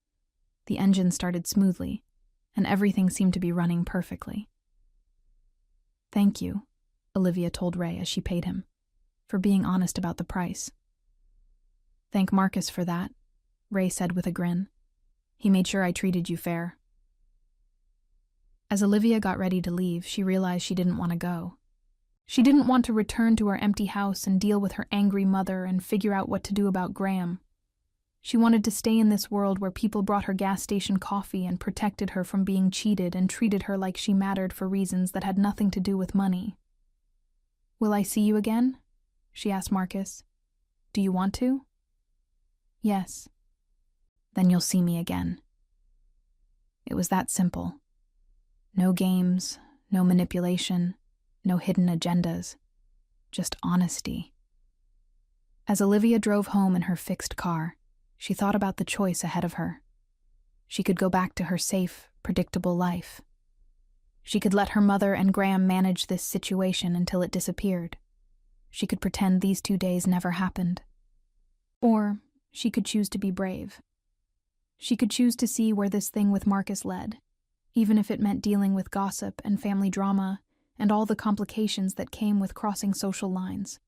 The engine started smoothly, and everything seemed to be running perfectly. Thank you, Olivia told Ray as she paid him, for being honest about the price. Thank Marcus for that, Ray said with a grin. He made sure I treated you fair. As Olivia got ready to leave, she realized she didn't want to go. She didn't want to return to her empty house and deal with her angry mother and figure out what to do about Graham. She wanted to stay in this world where people brought her gas station coffee and protected her from being cheated and treated her like she mattered for reasons that had nothing to do with money. Will I see you again? She asked Marcus. Do you want to? Yes. Then you'll see me again. It was that simple. No games, no manipulation, no hidden agendas, just honesty. As Olivia drove home in her fixed car, she thought about the choice ahead of her. She could go back to her safe, predictable life. She could let her mother and Graham manage this situation until it disappeared. She could pretend these 2 days never happened. Or she could choose to be brave. She could choose to see where this thing with Marcus led, even if it meant dealing with gossip and family drama and all the complications that came with crossing social lines.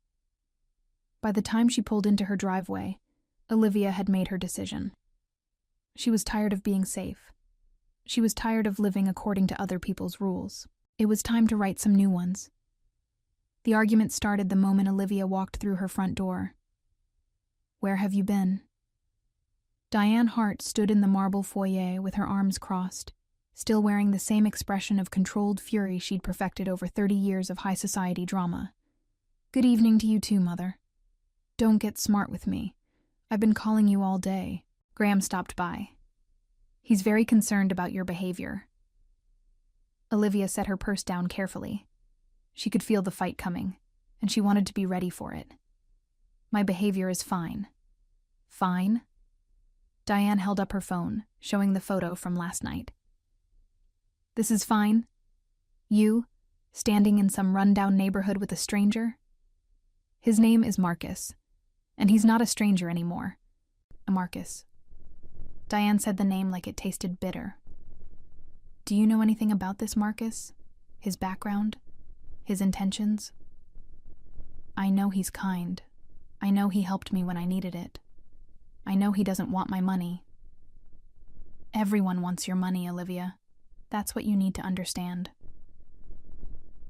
By the time she pulled into her driveway, Olivia had made her decision. She was tired of being safe. She was tired of living according to other people's rules. It was time to write some new ones. The argument started the moment Olivia walked through her front door. "Where have you been?" Diane Hart stood in the marble foyer with her arms crossed, still wearing the same expression of controlled fury she'd perfected over 30 years of high society drama. "Good evening to you too, Mother. Don't get smart with me. I've been calling you all day." Graham stopped by. "He's very concerned about your behavior." Olivia set her purse down carefully. She could feel the fight coming, and she wanted to be ready for it. "My behavior is fine." "Fine?" Diane held up her phone, showing the photo from last night. "This is fine? You, standing in some rundown neighborhood with a stranger?" "His name is Marcus, and he's not a stranger anymore." "Marcus." Diane said the name like it tasted bitter. "Do you know anything about this Marcus? His background? His intentions?" "I know he's kind. I know he helped me when I needed it. I know he doesn't want my money." "Everyone wants your money, Olivia. That's what you need to understand."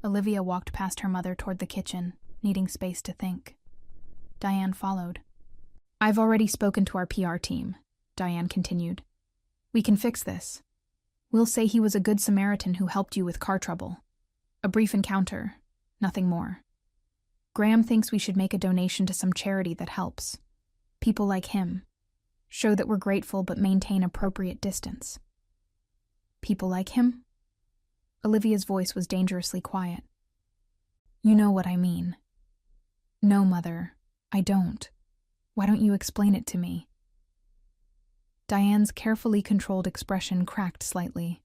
Olivia walked past her mother toward the kitchen, needing space to think. Diane followed. "I've already spoken to our PR team," Diane continued. "We can fix this. We'll say he was a good Samaritan who helped you with car trouble. A brief encounter, nothing more. Graham thinks we should make a donation to some charity that helps. People like him. Show that we're grateful but maintain appropriate distance." "People like him?" Olivia's voice was dangerously quiet. "You know what I mean." "No, Mother, I don't. Why don't you explain it to me?" Diane's carefully controlled expression cracked slightly.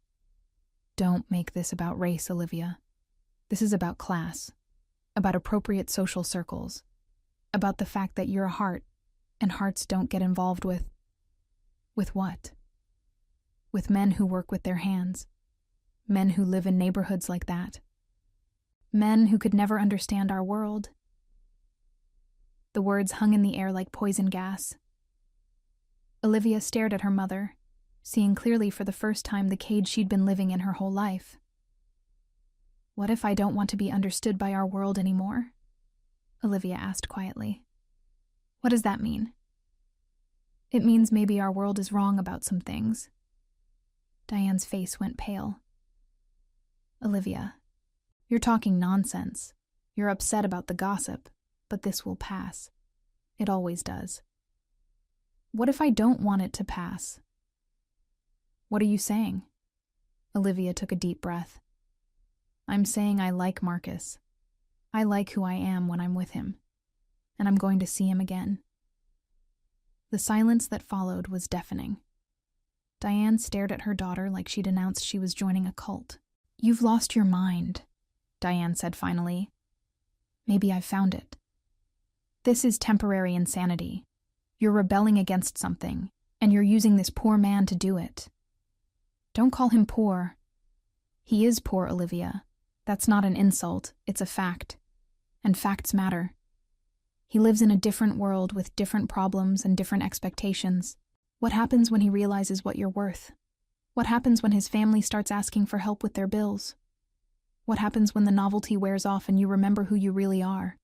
"Don't make this about race, Olivia. This is about class, about appropriate social circles, about the fact that you're a heart, and hearts don't get involved with... With what? With men who work with their hands, men who live in neighborhoods like that, men who could never understand our world." The words hung in the air like poison gas. Olivia stared at her mother, seeing clearly for the first time the cage she'd been living in her whole life. "What if I don't want to be understood by our world anymore?" Olivia asked quietly. "What does that mean?" "It means maybe our world is wrong about some things." Diane's face went pale. "Olivia, you're talking nonsense. You're upset about the gossip, but this will pass. It always does." "What if I don't want it to pass?" "What are you saying?" Olivia took a deep breath. "I'm saying I like Marcus. I like who I am when I'm with him, and I'm going to see him again." The silence that followed was deafening. Diane stared at her daughter like she'd announced she was joining a cult. "You've lost your mind," Diane said finally. "Maybe I've found it. This is temporary insanity. You're rebelling against something, and you're using this poor man to do it. Don't call him poor. He is poor, Olivia. That's not an insult, it's a fact. And facts matter. He lives in a different world with different problems and different expectations. What happens when he realizes what you're worth? What happens when his family starts asking for help with their bills? What happens when the novelty wears off and you remember who you really are?"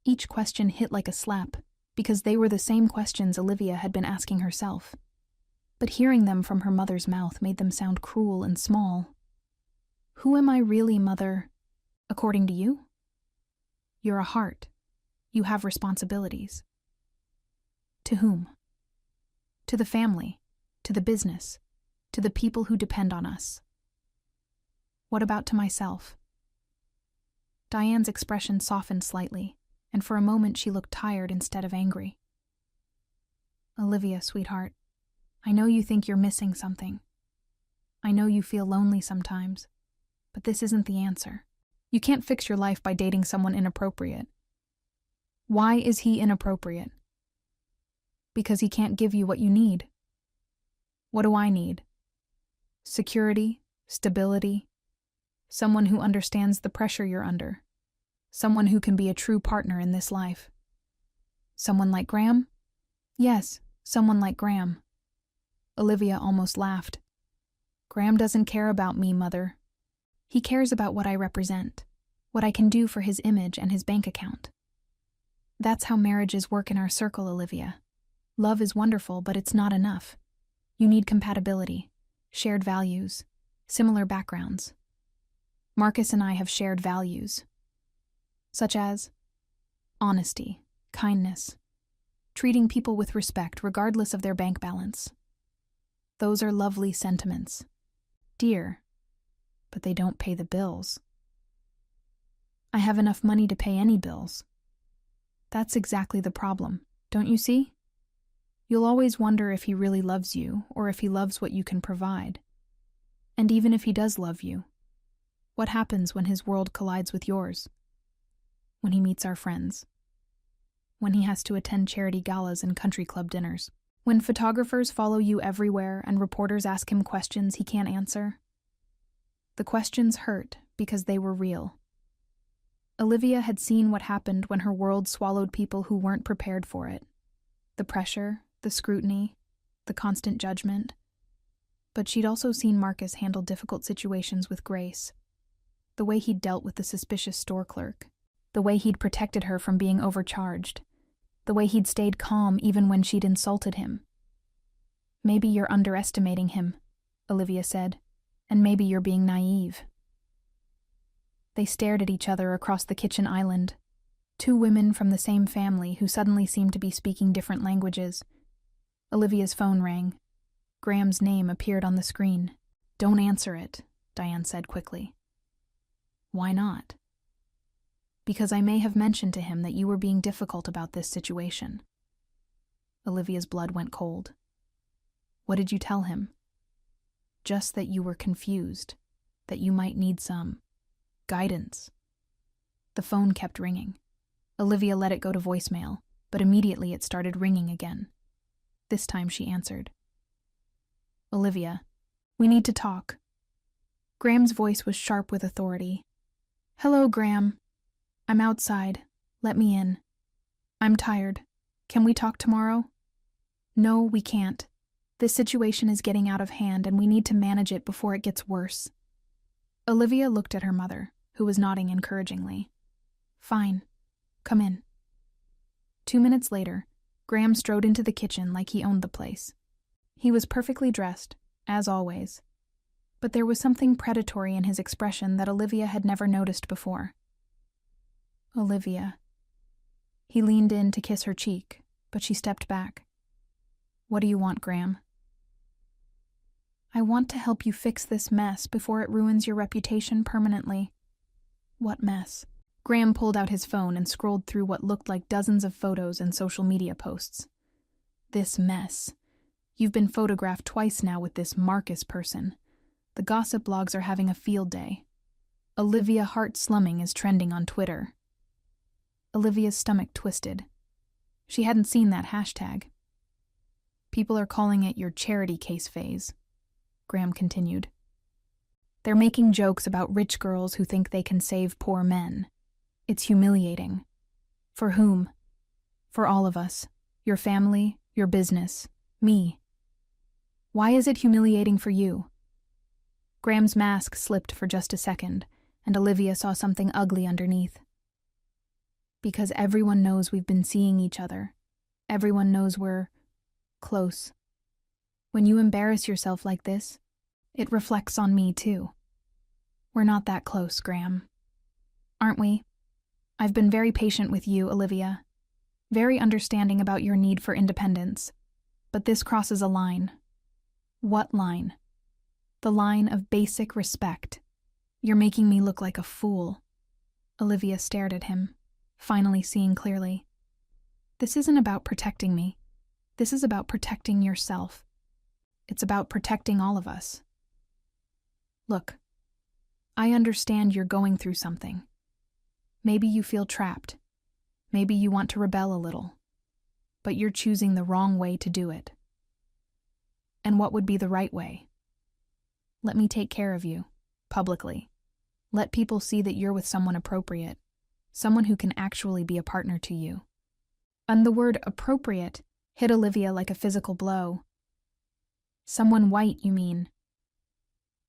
Each question hit like a slap, because they were the same questions Olivia had been asking herself. But hearing them from her mother's mouth made them sound cruel and small. "Who am I really, Mother? According to you? You're a heart. You have responsibilities." "To whom?" "To the family, to the business, to the people who depend on us." "What about to myself?" Diane's expression softened slightly, and for a moment she looked tired instead of angry. "Olivia, sweetheart, I know you think you're missing something. I know you feel lonely sometimes, but this isn't the answer. You can't fix your life by dating someone inappropriate. Why is he inappropriate? Because he can't give you what you need. What do I need? Security, stability, someone who understands the pressure you're under, someone who can be a true partner in this life. Someone like Graham? Yes, someone like Graham. Olivia almost laughed. Graham doesn't care about me, Mother. He cares about what I represent, what I can do for his image and his bank account. That's how marriages work in our circle, Olivia. Love is wonderful, but it's not enough. You need compatibility, shared values, similar backgrounds. Marcus and I have shared values, such as honesty, kindness, treating people with respect regardless of their bank balance. Those are lovely sentiments. Dear, but they don't pay the bills. I have enough money to pay any bills. That's exactly the problem, don't you see? You'll always wonder if he really loves you or if he loves what you can provide. And even if he does love you, what happens when his world collides with yours? When he meets our friends? When he has to attend charity galas and country club dinners? When photographers follow you everywhere and reporters ask him questions he can't answer? The questions hurt because they were real. Olivia had seen what happened when her world swallowed people who weren't prepared for it. The pressure, the scrutiny, the constant judgment. But she'd also seen Marcus handle difficult situations with grace. The way he'd dealt with the suspicious store clerk. The way he'd protected her from being overcharged. The way he'd stayed calm even when she'd insulted him. Maybe you're underestimating him, Olivia said, and maybe you're being naive. They stared at each other across the kitchen island, two women from the same family who suddenly seemed to be speaking different languages. Olivia's phone rang. Graham's name appeared on the screen. Don't answer it, Diane said quickly. Why not? Because I may have mentioned to him that you were being difficult about this situation. Olivia's blood went cold. What did you tell him? Just that you were confused, that you might need some guidance. The phone kept ringing. Olivia let it go to voicemail, but immediately it started ringing again. This time she answered. Olivia, we need to talk. Graham's voice was sharp with authority. Hello, Graham. I'm outside. Let me in. I'm tired. Can we talk tomorrow? No, we can't. This situation is getting out of hand and we need to manage it before it gets worse. Olivia looked at her mother, who was nodding encouragingly. Fine. Come in. 2 minutes later, Graham strode into the kitchen like he owned the place. He was perfectly dressed, as always. But there was something predatory in his expression that Olivia had never noticed before. Olivia. He leaned in to kiss her cheek, but she stepped back. What do you want, Graham? I want to help you fix this mess before it ruins your reputation permanently. What mess? Graham pulled out his phone and scrolled through what looked like dozens of photos and social media posts. This mess. You've been photographed twice now with this Marcus person. The gossip blogs are having a field day. Olivia Heart Slumming is trending on Twitter. Olivia's stomach twisted. She hadn't seen that hashtag. People are calling it your charity case phase, Graham continued. They're making jokes about rich girls who think they can save poor men. It's humiliating. For whom? For all of us. Your family, your business, me. Why is it humiliating for you? Graham's mask slipped for just a second, and Olivia saw something ugly underneath. Because everyone knows we've been seeing each other. Everyone knows we're close. When you embarrass yourself like this, it reflects on me too. We're not that close, Graham. Aren't we? I've been very patient with you, Olivia. Very understanding about your need for independence. But this crosses a line. What line? The line of basic respect. You're making me look like a fool. Olivia stared at him, finally seeing clearly. This isn't about protecting me. This is about protecting yourself. It's about protecting all of us. Look, I understand you're going through something. Maybe you feel trapped. Maybe you want to rebel a little. But you're choosing the wrong way to do it. And what would be the right way? Let me take care of you, publicly. Let people see that you're with someone appropriate, someone who can actually be a partner to you. And the word appropriate hit Olivia like a physical blow. Someone white, you mean?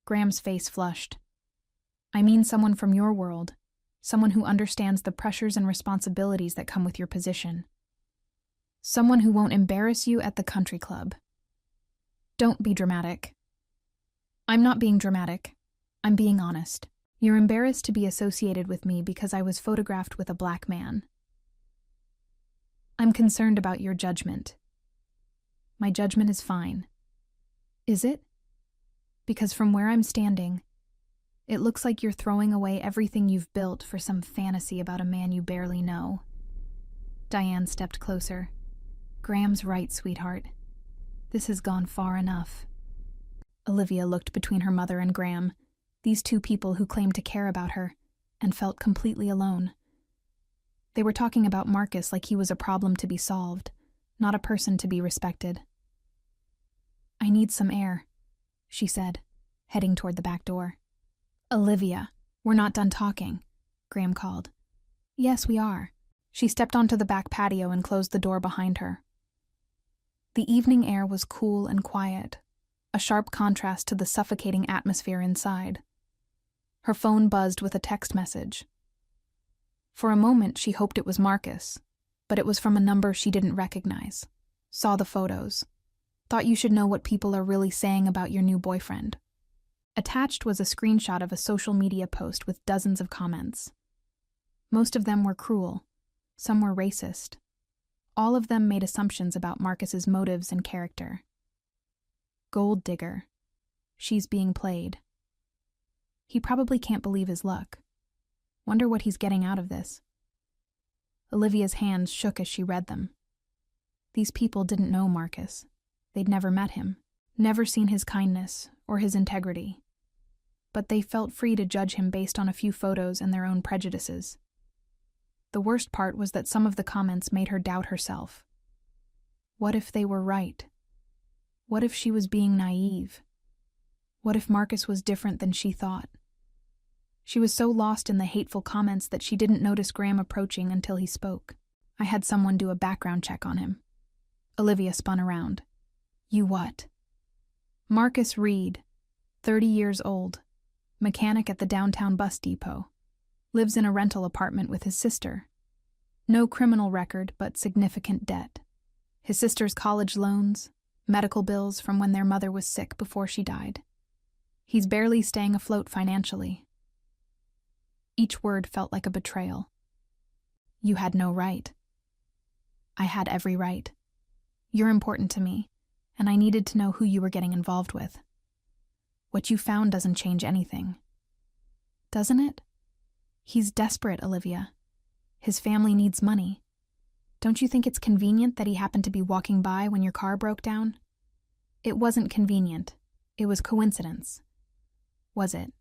Graham's face flushed. I mean someone from your world, someone who understands the pressures and responsibilities that come with your position. Someone who won't embarrass you at the country club. Don't be dramatic. I'm not being dramatic. I'm being honest. You're embarrassed to be associated with me because I was photographed with a black man. I'm concerned about your judgment. My judgment is fine. Is it? Because from where I'm standing, it looks like you're throwing away everything you've built for some fantasy about a man you barely know. Diane stepped closer. Graham's right, sweetheart. This has gone far enough. Olivia looked between her mother and Graham, these two people who claimed to care about her, and felt completely alone. They were talking about Marcus like he was a problem to be solved, not a person to be respected. I need some air, she said, heading toward the back door. Olivia, we're not done talking, Graham called. Yes, we are. She stepped onto the back patio and closed the door behind her. The evening air was cool and quiet, a sharp contrast to the suffocating atmosphere inside. Her phone buzzed with a text message. For a moment, she hoped it was Marcus, but it was from a number she didn't recognize. Saw the photos. Thought you should know what people are really saying about your new boyfriend. Attached was a screenshot of a social media post with dozens of comments. Most of them were cruel. Some were racist. All of them made assumptions about Marcus's motives and character. Gold digger. She's being played. He probably can't believe his luck. Wonder what he's getting out of this. Olivia's hands shook as she read them. These people didn't know Marcus. They'd never met him, never seen his kindness or his integrity. But they felt free to judge him based on a few photos and their own prejudices. The worst part was that some of the comments made her doubt herself. What if they were right? What if she was being naive? What if Marcus was different than she thought? She was so lost in the hateful comments that she didn't notice Graham approaching until he spoke. I had someone do a background check on him. Olivia spun around. You what? Marcus Reed, 30 years old, mechanic at the downtown bus depot. Lives in a rental apartment with his sister. No criminal record, but significant debt. His sister's college loans, medical bills from when their mother was sick before she died. He's barely staying afloat financially. Each word felt like a betrayal. You had no right. I had every right. You're important to me, and I needed to know who you were getting involved with. What you found doesn't change anything. Doesn't it? He's desperate, Olivia. His family needs money. Don't you think it's convenient that he happened to be walking by when your car broke down? It wasn't convenient. It was coincidence. Was it?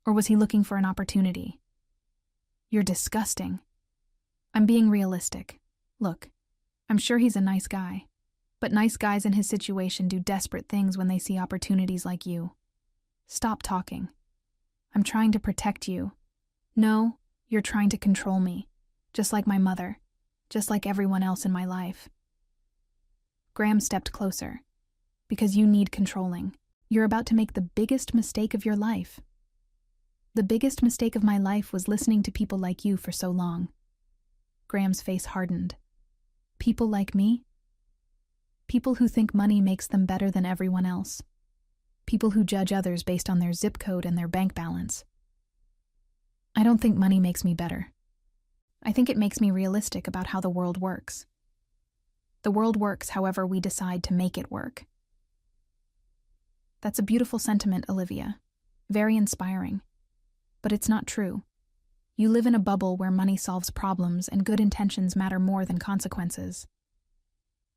Or was he looking for an opportunity? You're disgusting. I'm being realistic. Look, I'm sure he's a nice guy, but nice guys in his situation do desperate things when they see opportunities like you. Stop talking. I'm trying to protect you. No, you're trying to control me, just like my mother, just like everyone else in my life. Graham stepped closer. Because you need controlling. You're about to make the biggest mistake of your life. The biggest mistake of my life was listening to people like you for so long. Graham's face hardened. People like me? People who think money makes them better than everyone else. People who judge others based on their zip code and their bank balance. I don't think money makes me better. I think it makes me realistic about how the world works. The world works however we decide to make it work. That's a beautiful sentiment, Olivia. Very inspiring. But it's not true. You live in a bubble where money solves problems and good intentions matter more than consequences.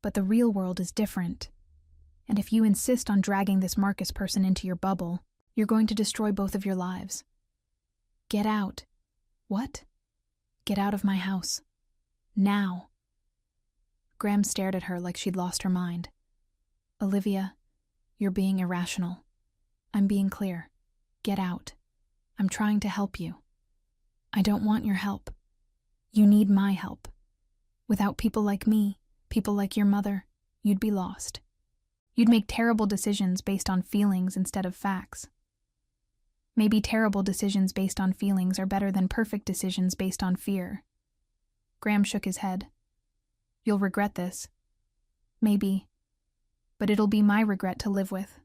But the real world is different. And if you insist on dragging this Marcus person into your bubble, you're going to destroy both of your lives. Get out. What? Get out of my house. Now. Graham stared at her like she'd lost her mind. Olivia, you're being irrational. I'm being clear. Get out. I'm trying to help you. I don't want your help. You need my help. Without people like me, people like your mother, you'd be lost. You'd make terrible decisions based on feelings instead of facts. Maybe terrible decisions based on feelings are better than perfect decisions based on fear. Graham shook his head. You'll regret this. Maybe. But it'll be my regret to live with.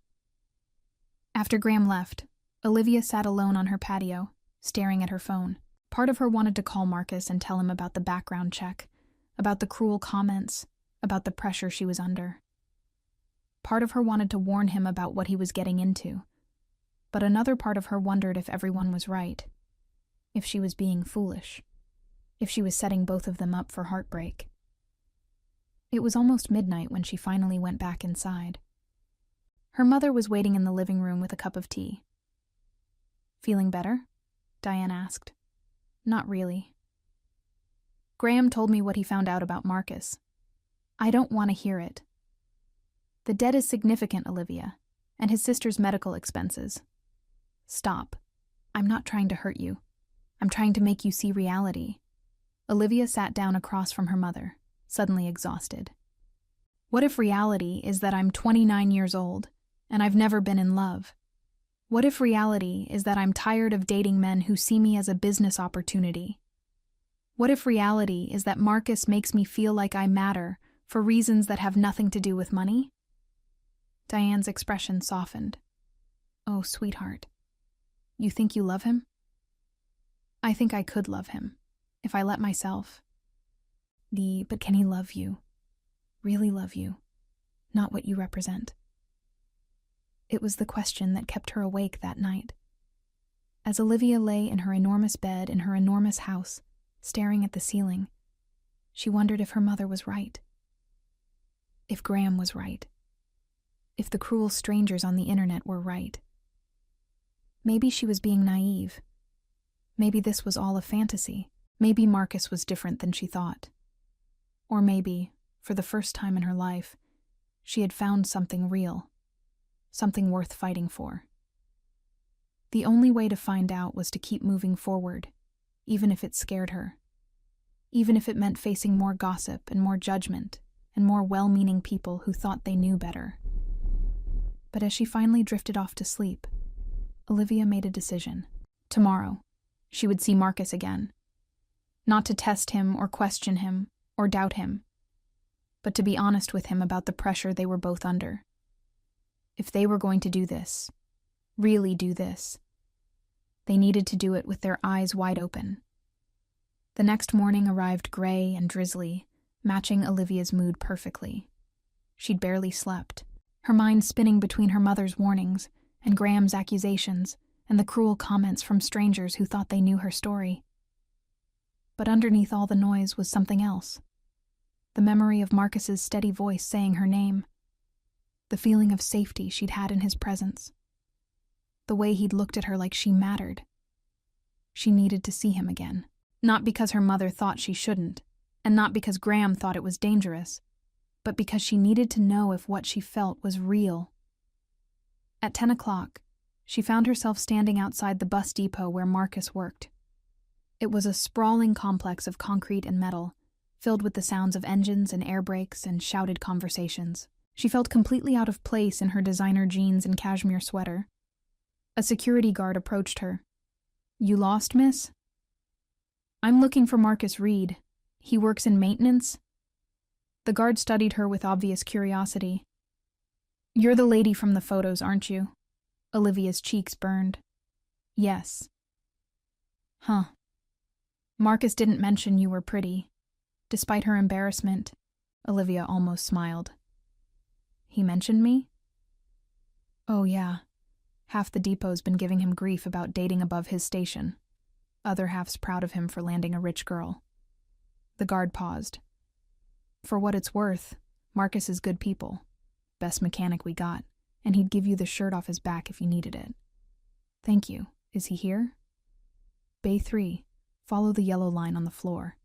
After Graham left, Olivia sat alone on her patio, staring at her phone. Part of her wanted to call Marcus and tell him about the background check, about the cruel comments, about the pressure she was under. Part of her wanted to warn him about what he was getting into, but another part of her wondered if everyone was right, if she was being foolish, if she was setting both of them up for heartbreak. It was almost midnight when she finally went back inside. Her mother was waiting in the living room with a cup of tea. Feeling better? Diane asked. Not really. Graham told me what he found out about Marcus. I don't want to hear it. The debt is significant, Olivia, and his sister's medical expenses. Stop. I'm not trying to hurt you. I'm trying to make you see reality. Olivia sat down across from her mother, suddenly exhausted. What if reality is that I'm 29 years old, and I've never been in love? What if reality is that I'm tired of dating men who see me as a business opportunity? What if reality is that Marcus makes me feel like I matter for reasons that have nothing to do with money? Diane's expression softened. Oh, sweetheart. You think you love him? I think I could love him, if I let myself. But can he love you? Really love you? Not what you represent? It was the question that kept her awake that night. As Olivia lay in her enormous bed in her enormous house, staring at the ceiling, she wondered if her mother was right. If Graham was right. If the cruel strangers on the internet were right. Maybe she was being naive. Maybe this was all a fantasy. Maybe Marcus was different than she thought. Or maybe, for the first time in her life, she had found something real. Something worth fighting for. The only way to find out was to keep moving forward, even if it scared her. Even if it meant facing more gossip and more judgment and more well-meaning people who thought they knew better. But as she finally drifted off to sleep, Olivia made a decision. Tomorrow, she would see Marcus again. Not to test him or question him or doubt him, but to be honest with him about the pressure they were both under. If they were going to do this, really do this, they needed to do it with their eyes wide open. The next morning arrived gray and drizzly, matching Olivia's mood perfectly. She'd barely slept, her mind spinning between her mother's warnings and Graham's accusations and the cruel comments from strangers who thought they knew her story. But underneath all the noise was something else. The memory of Marcus's steady voice saying her name. The feeling of safety she'd had in his presence. The way he'd looked at her like she mattered. She needed to see him again. Not because her mother thought she shouldn't, and not because Graham thought it was dangerous, but because she needed to know if what she felt was real. At 10 o'clock, she found herself standing outside the bus depot where Marcus worked. It was a sprawling complex of concrete and metal, filled with the sounds of engines and air brakes and shouted conversations. She felt completely out of place in her designer jeans and cashmere sweater. A security guard approached her. You lost, miss? I'm looking for Marcus Reed. He works in maintenance. The guard studied her with obvious curiosity. You're the lady from the photos, aren't you? Olivia's cheeks burned. Yes. Huh. Marcus didn't mention you were pretty. Despite her embarrassment, Olivia almost smiled. He mentioned me? Oh, yeah. Half the depot's been giving him grief about dating above his station. Other half's proud of him for landing a rich girl. The guard paused. For what it's worth, Marcus is good people. Best mechanic we got, and he'd give you the shirt off his back if you needed it. Thank you. Is he here? Bay 3. Follow the yellow line on the floor.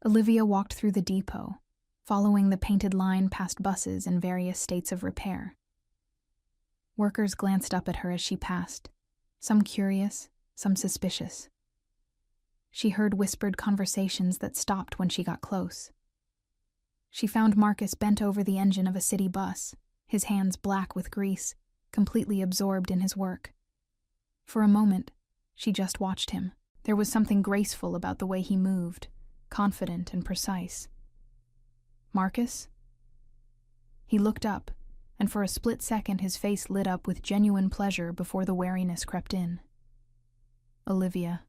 Olivia walked through the depot, following the painted line past buses in various states of repair. Workers glanced up at her as she passed, some curious, some suspicious. She heard whispered conversations that stopped when she got close. She found Marcus bent over the engine of a city bus, his hands black with grease, completely absorbed in his work. For a moment, she just watched him. There was something graceful about the way he moved, confident and precise. "Marcus?" He looked up, and for a split second his face lit up with genuine pleasure before the wariness crept in. "Olivia,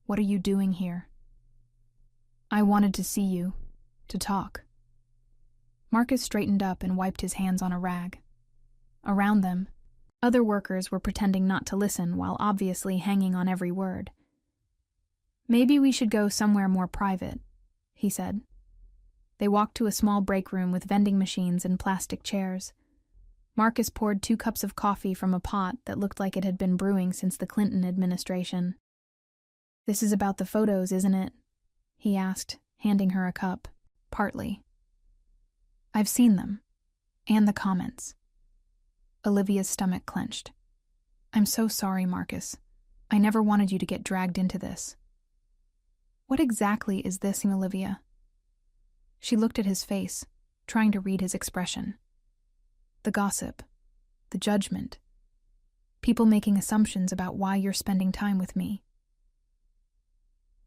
what are you doing here?" "I wanted to see you, to talk." Marcus straightened up and wiped his hands on a rag. Around them, other workers were pretending not to listen while obviously hanging on every word. "Maybe we should go somewhere more private," he said. They walked to a small break room with vending machines and plastic chairs. Marcus poured 2 cups of coffee from a pot that looked like it had been brewing since the Clinton administration. "This is about the photos, isn't it?" he asked, handing her a cup. "Partly. I've seen them. And the comments." Olivia's stomach clenched. "I'm so sorry, Marcus. I never wanted you to get dragged into this." "What exactly is this, Olivia?" She looked at his face, trying to read his expression. "The gossip. The judgment. People making assumptions about why you're spending time with me."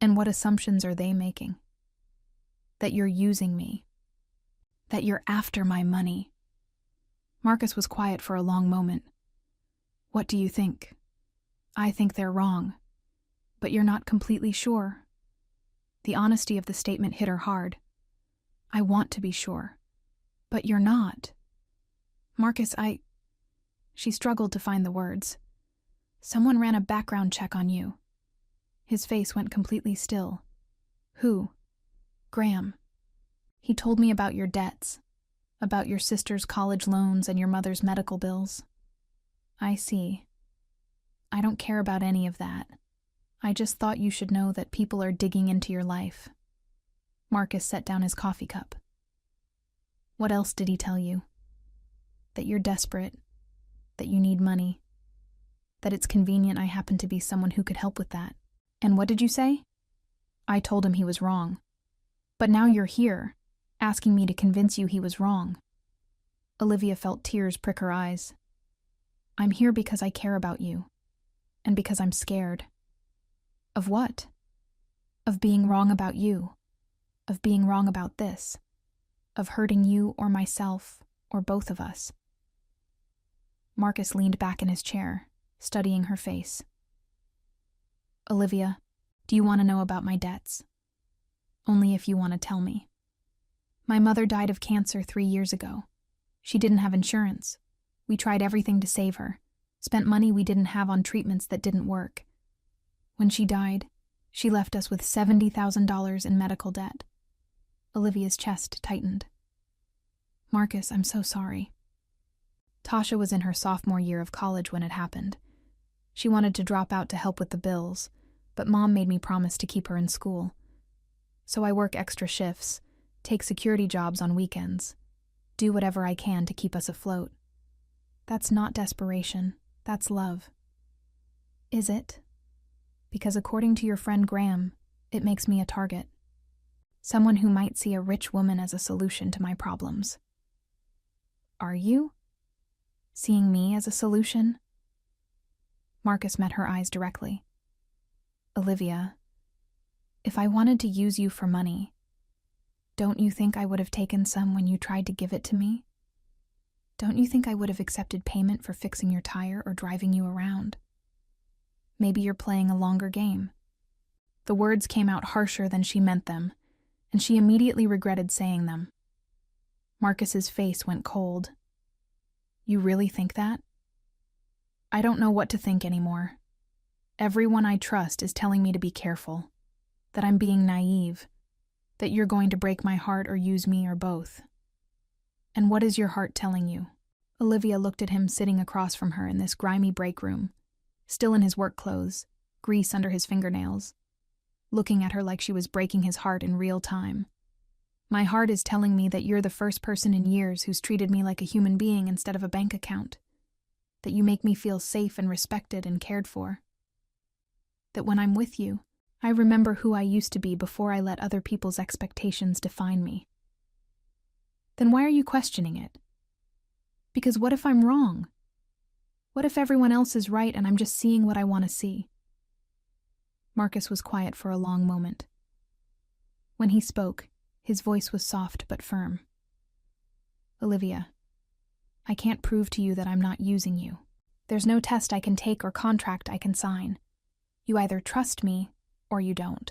"And what assumptions are they making?" "That you're using me. That you're after my money." Marcus was quiet for a long moment. "What do you think?" "I think they're wrong. But you're not completely sure." The honesty of the statement hit her hard. "I want to be sure. But you're not." "Marcus, She struggled to find the words. "Someone ran a background check on you." His face went completely still. "Who?" "Graham. He told me about your debts, about your sister's college loans and your mother's medical bills." "I see. I don't care about any of that. I just thought you should know that people are digging into your life." Marcus set down his coffee cup. "What else did he tell you?" "That you're desperate, that you need money, that it's convenient I happen to be someone who could help with that." "And what did you say?" "I told him he was wrong. But now you're here, asking me to convince you he was wrong." Olivia felt tears prick her eyes. "I'm here because I care about you, and because I'm scared." "Of what?" "Of being wrong about you, of being wrong about this, of hurting you or myself, or both of us." Marcus leaned back in his chair, studying her face. "Olivia, do you want to know about my debts?" "Only if you want to tell me." "My mother died of cancer 3 years ago. She didn't have insurance. We tried everything to save her, spent money we didn't have on treatments that didn't work. When she died, she left us with $70,000 in medical debt." Olivia's chest tightened. "Marcus, I'm so sorry." Tasha was in her sophomore year of college when it happened. She wanted to drop out to help with the bills, but Mom made me promise to keep her in school. So I work extra shifts, take security jobs on weekends, do whatever I can to keep us afloat. That's not desperation, that's love. Is it? Because according to your friend Graham, it makes me a target. Someone who might see a rich woman as a solution to my problems. Are you? Seeing me as a solution? Marcus met her eyes directly. Olivia, if I wanted to use you for money, don't you think I would have taken some when you tried to give it to me? Don't you think I would have accepted payment for fixing your tire or driving you around? Maybe you're playing a longer game. The words came out harsher than she meant them, and she immediately regretted saying them. Marcus's face went cold. You really think that? I don't know what to think anymore. Everyone I trust is telling me to be careful, that I'm being naive, that you're going to break my heart or use me or both. And what is your heart telling you? Olivia looked at him sitting across from her in this grimy break room, still in his work clothes, grease under his fingernails, looking at her like she was breaking his heart in real time. My heart is telling me that you're the first person in years who's treated me like a human being instead of a bank account. that you make me feel safe and respected and cared for. That when I'm with you, I remember who I used to be before I let other people's expectations define me. Then why are you questioning it? Because what if I'm wrong? What if everyone else is right and I'm just seeing what I want to see? Marcus was quiet for a long moment. When he spoke, his voice was soft but firm. Olivia, I can't prove to you that I'm not using you. There's no test I can take or contract I can sign. You either trust me or you don't.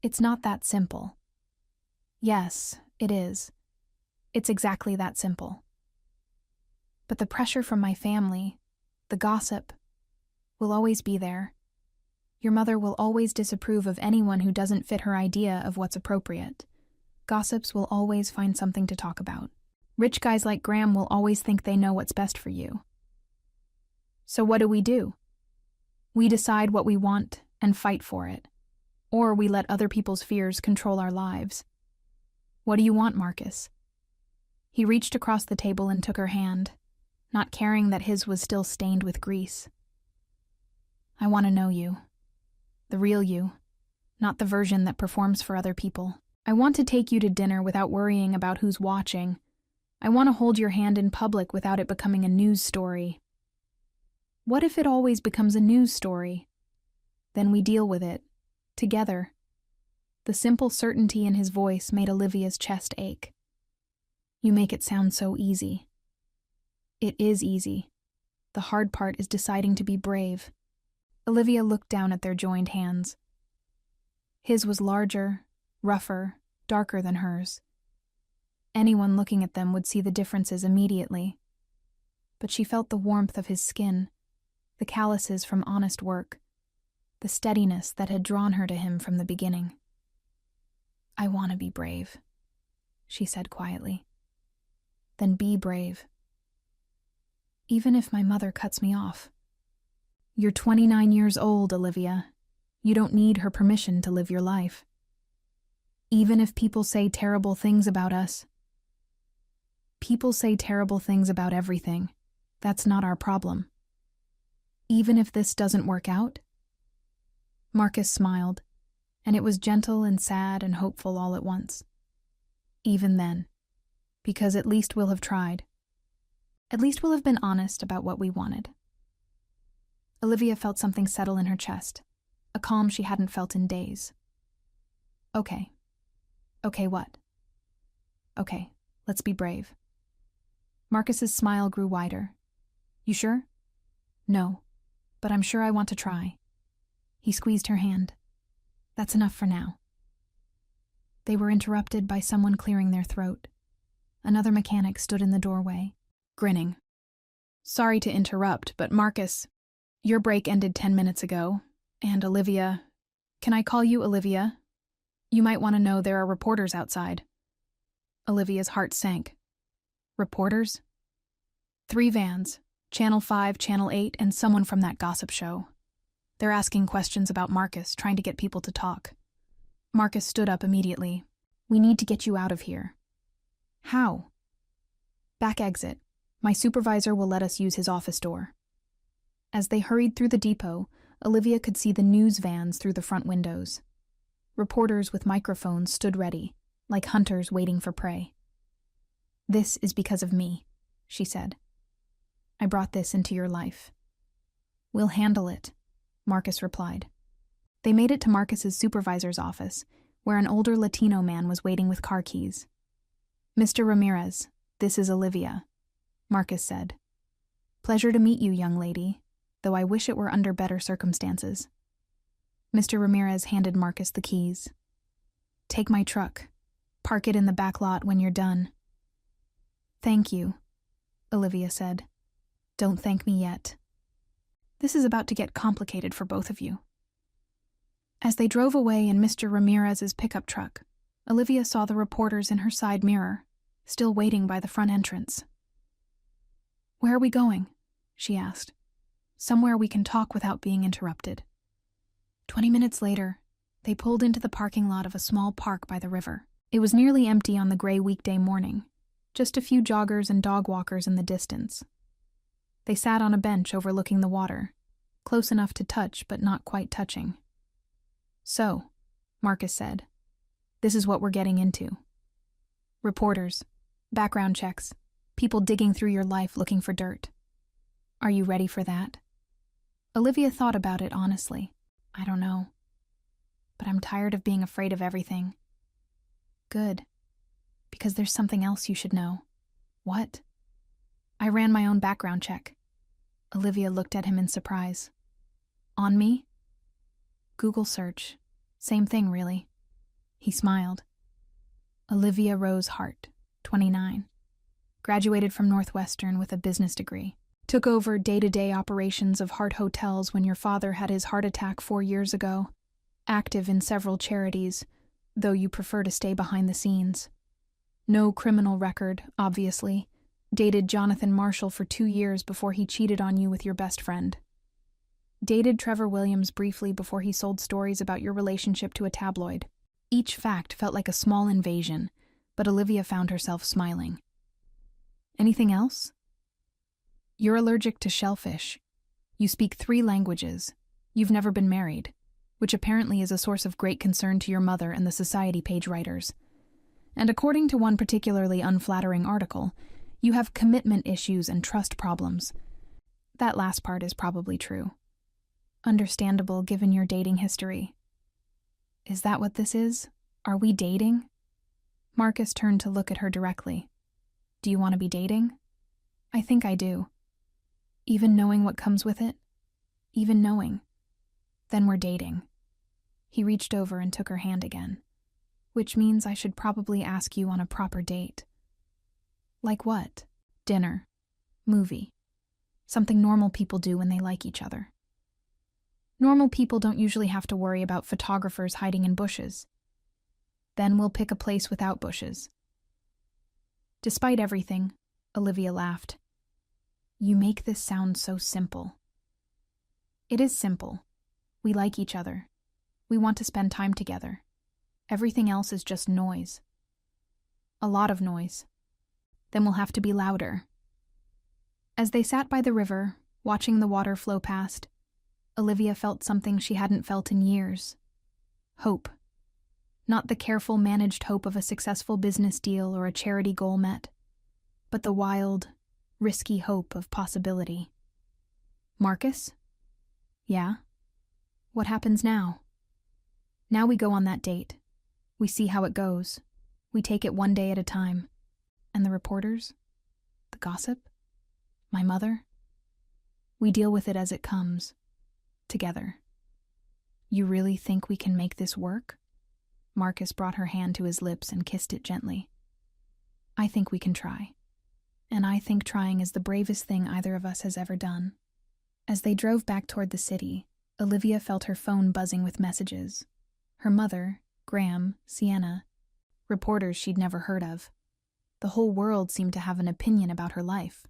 It's not that simple. Yes, it is. It's exactly that simple. But the pressure from my family, the gossip, will always be there. Your mother will always disapprove of anyone who doesn't fit her idea of what's appropriate. Gossips will always find something to talk about. Rich guys like Graham will always think they know what's best for you. So what do? We decide what we want and fight for it. Or we let other people's fears control our lives. What do you want, Marcus? He reached across the table and took her hand, not caring that his was still stained with grease. I want to know you. The real you, not the version that performs for other people. I want to take you to dinner without worrying about who's watching. I want to hold your hand in public without it becoming a news story. What if it always becomes a news story? Then we deal with it, together. The simple certainty in his voice made Olivia's chest ache. You make it sound so easy. It is easy. The hard part is deciding to be brave. Olivia looked down at their joined hands. His was larger, rougher, darker than hers. Anyone looking at them would see the differences immediately. But she felt the warmth of his skin, the calluses from honest work, the steadiness that had drawn her to him from the beginning. I want to be brave, she said quietly. Then be brave. Even if my mother cuts me off. You're 29 years old, Olivia. You don't need her permission to live your life. Even if people say terrible things about us. People say terrible things about everything. That's not our problem. Even if this doesn't work out? Marcus smiled, and it was gentle and sad and hopeful all at once. Even then, because at least we'll have tried. At least we'll have been honest about what we wanted. Olivia felt something settle in her chest, a calm she hadn't felt in days. Okay. Okay, what? Okay, let's be brave. Marcus's smile grew wider. You sure? No, but I'm sure I want to try. He squeezed her hand. That's enough for now. They were interrupted by someone clearing their throat. Another mechanic stood in the doorway, grinning. Sorry to interrupt, but Marcus, your break ended 10 minutes ago, and Olivia... Can I call you Olivia? You might want to know there are reporters outside. Olivia's heart sank. Reporters? 3 vans, Channel 5, Channel 8, and someone from that gossip show. They're asking questions about Marcus, trying to get people to talk. Marcus stood up immediately. We need to get you out of here. How? Back exit. My supervisor will let us use his office door. As they hurried through the depot, Olivia could see the news vans through the front windows. Reporters with microphones stood ready, like hunters waiting for prey. This is because of me, she said. I brought this into your life. We'll handle it, Marcus replied. They made it to Marcus's supervisor's office, where an older Latino man was waiting with car keys. Mr. Ramirez, this is Olivia, Marcus said. Pleasure to meet you, young lady, though I wish it were under better circumstances. Mr. Ramirez handed Marcus the keys. Take my truck. Park it in the back lot when you're done. Thank you, Olivia said. Don't thank me yet. This is about to get complicated for both of you. As they drove away in Mr. Ramirez's pickup truck, Olivia saw the reporters in her side mirror, still waiting by the front entrance. Where are we going? She asked. Somewhere we can talk without being interrupted. 20 minutes later, they pulled into the parking lot of a small park by the river. It was nearly empty on the gray weekday morning, just a few joggers and dog walkers in the distance. They sat on a bench overlooking the water, close enough to touch but not quite touching. "So," Marcus said, "this is what we're getting into. Reporters, background checks, people digging through your life looking for dirt. Are you ready for that?" Olivia thought about it honestly. "I don't know. But I'm tired of being afraid of everything." "Good. Because there's something else you should know." "What?" "I ran my own background check." Olivia looked at him in surprise. "On me?" "Google search. Same thing, really." He smiled. Olivia Rose Hart, 29. Graduated from Northwestern with a business degree. Took over day-to-day operations of Hart Hotels when your father had his heart attack 4 years ago. Active in several charities, though you prefer to stay behind the scenes. No criminal record, obviously. Dated Jonathan Marshall for 2 years before he cheated on you with your best friend. Dated Trevor Williams briefly before he sold stories about your relationship to a tabloid. Each fact felt like a small invasion, but Olivia found herself smiling. "Anything else?" "You're allergic to shellfish. You speak 3 languages. You've never been married, which apparently is a source of great concern to your mother and the society page writers. And according to one particularly unflattering article, you have commitment issues and trust problems." That last part is probably true. Understandable given your dating history. "Is that what this is? Are we dating?" Marcus turned to look at her directly. "Do you want to be dating?" "I think I do." "Even knowing what comes with it?" "Even knowing." "Then we're dating." He reached over and took her hand again. "Which means I should probably ask you on a proper date." "Like what?" "Dinner. Movie. Something normal people do when they like each other." "Normal people don't usually have to worry about photographers hiding in bushes." "Then we'll pick a place without bushes." Despite everything, Olivia laughed. "You make this sound so simple." "It is simple. We like each other. We want to spend time together. Everything else is just noise. A lot of noise. Then we'll have to be louder." As they sat by the river, watching the water flow past, Olivia felt something she hadn't felt in years. Hope. Not the careful, managed hope of a successful business deal or a charity goal met, but the wild, risky hope of possibility. "Marcus?" "Yeah?" "What happens now?" "Now we go on that date. We see how it goes. We take it one day at a time. And the reporters? The gossip? My mother? We deal with it as it comes. Together." "You really think we can make this work?" Marcus brought her hand to his lips and kissed it gently. "I think we can try. And I think trying is the bravest thing either of us has ever done." As they drove back toward the city, Olivia felt her phone buzzing with messages. Her mother, Graham, Sienna, reporters she'd never heard of. The whole world seemed to have an opinion about her life.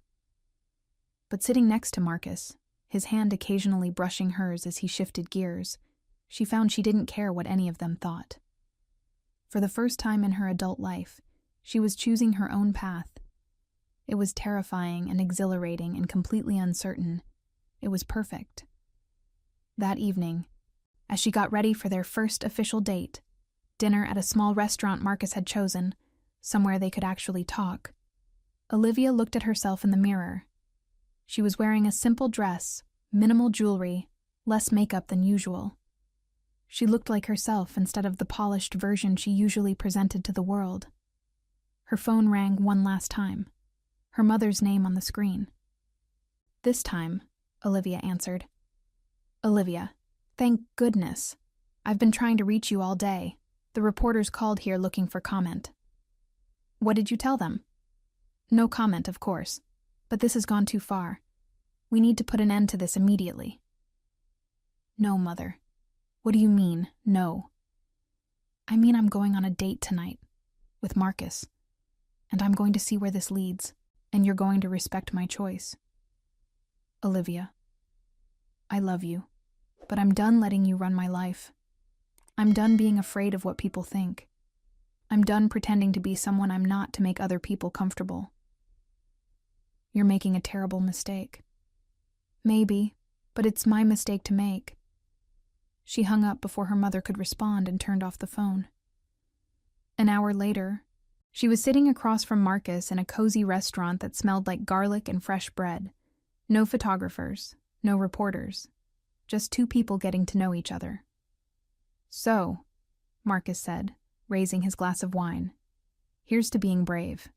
But sitting next to Marcus, his hand occasionally brushing hers as he shifted gears, she found she didn't care what any of them thought. For the first time in her adult life, she was choosing her own path. It was terrifying and exhilarating and completely uncertain. It was perfect. That evening, as she got ready for their first official date, dinner at a small restaurant Marcus had chosen, somewhere they could actually talk, Olivia looked at herself in the mirror. She was wearing a simple dress, minimal jewelry, less makeup than usual. She looked like herself instead of the polished version she usually presented to the world. Her phone rang one last time, her mother's name on the screen. "This time," Olivia answered. "Olivia, thank goodness. I've been trying to reach you all day. The reporters called here looking for comment." "What did you tell them?" "No comment, of course. But this has gone too far. We need to put an end to this immediately." "No, Mother. What do you mean, no?" "I mean I'm going on a date tonight. With Marcus. And I'm going to see where this leads. And you're going to respect my choice." "Olivia, I love you. But I'm done letting you run my life. I'm done being afraid of what people think. I'm done pretending to be someone I'm not to make other people comfortable." "You're making a terrible mistake." Maybe, but it's my mistake to make. She hung up before her mother could respond and turned off the phone. An hour later, she was sitting across from Marcus in a cozy restaurant that smelled like garlic and fresh bread. No photographers, no reporters, just two people getting to know each other. "So," Marcus said, raising his glass of wine, "here's to being brave."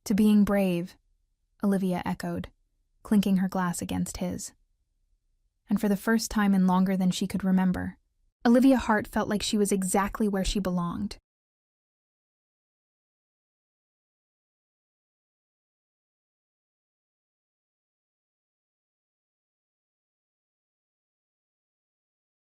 "To being brave," Olivia echoed, clinking her glass against his. And for the first time in longer than she could remember, Olivia Hart felt like she was exactly where she belonged,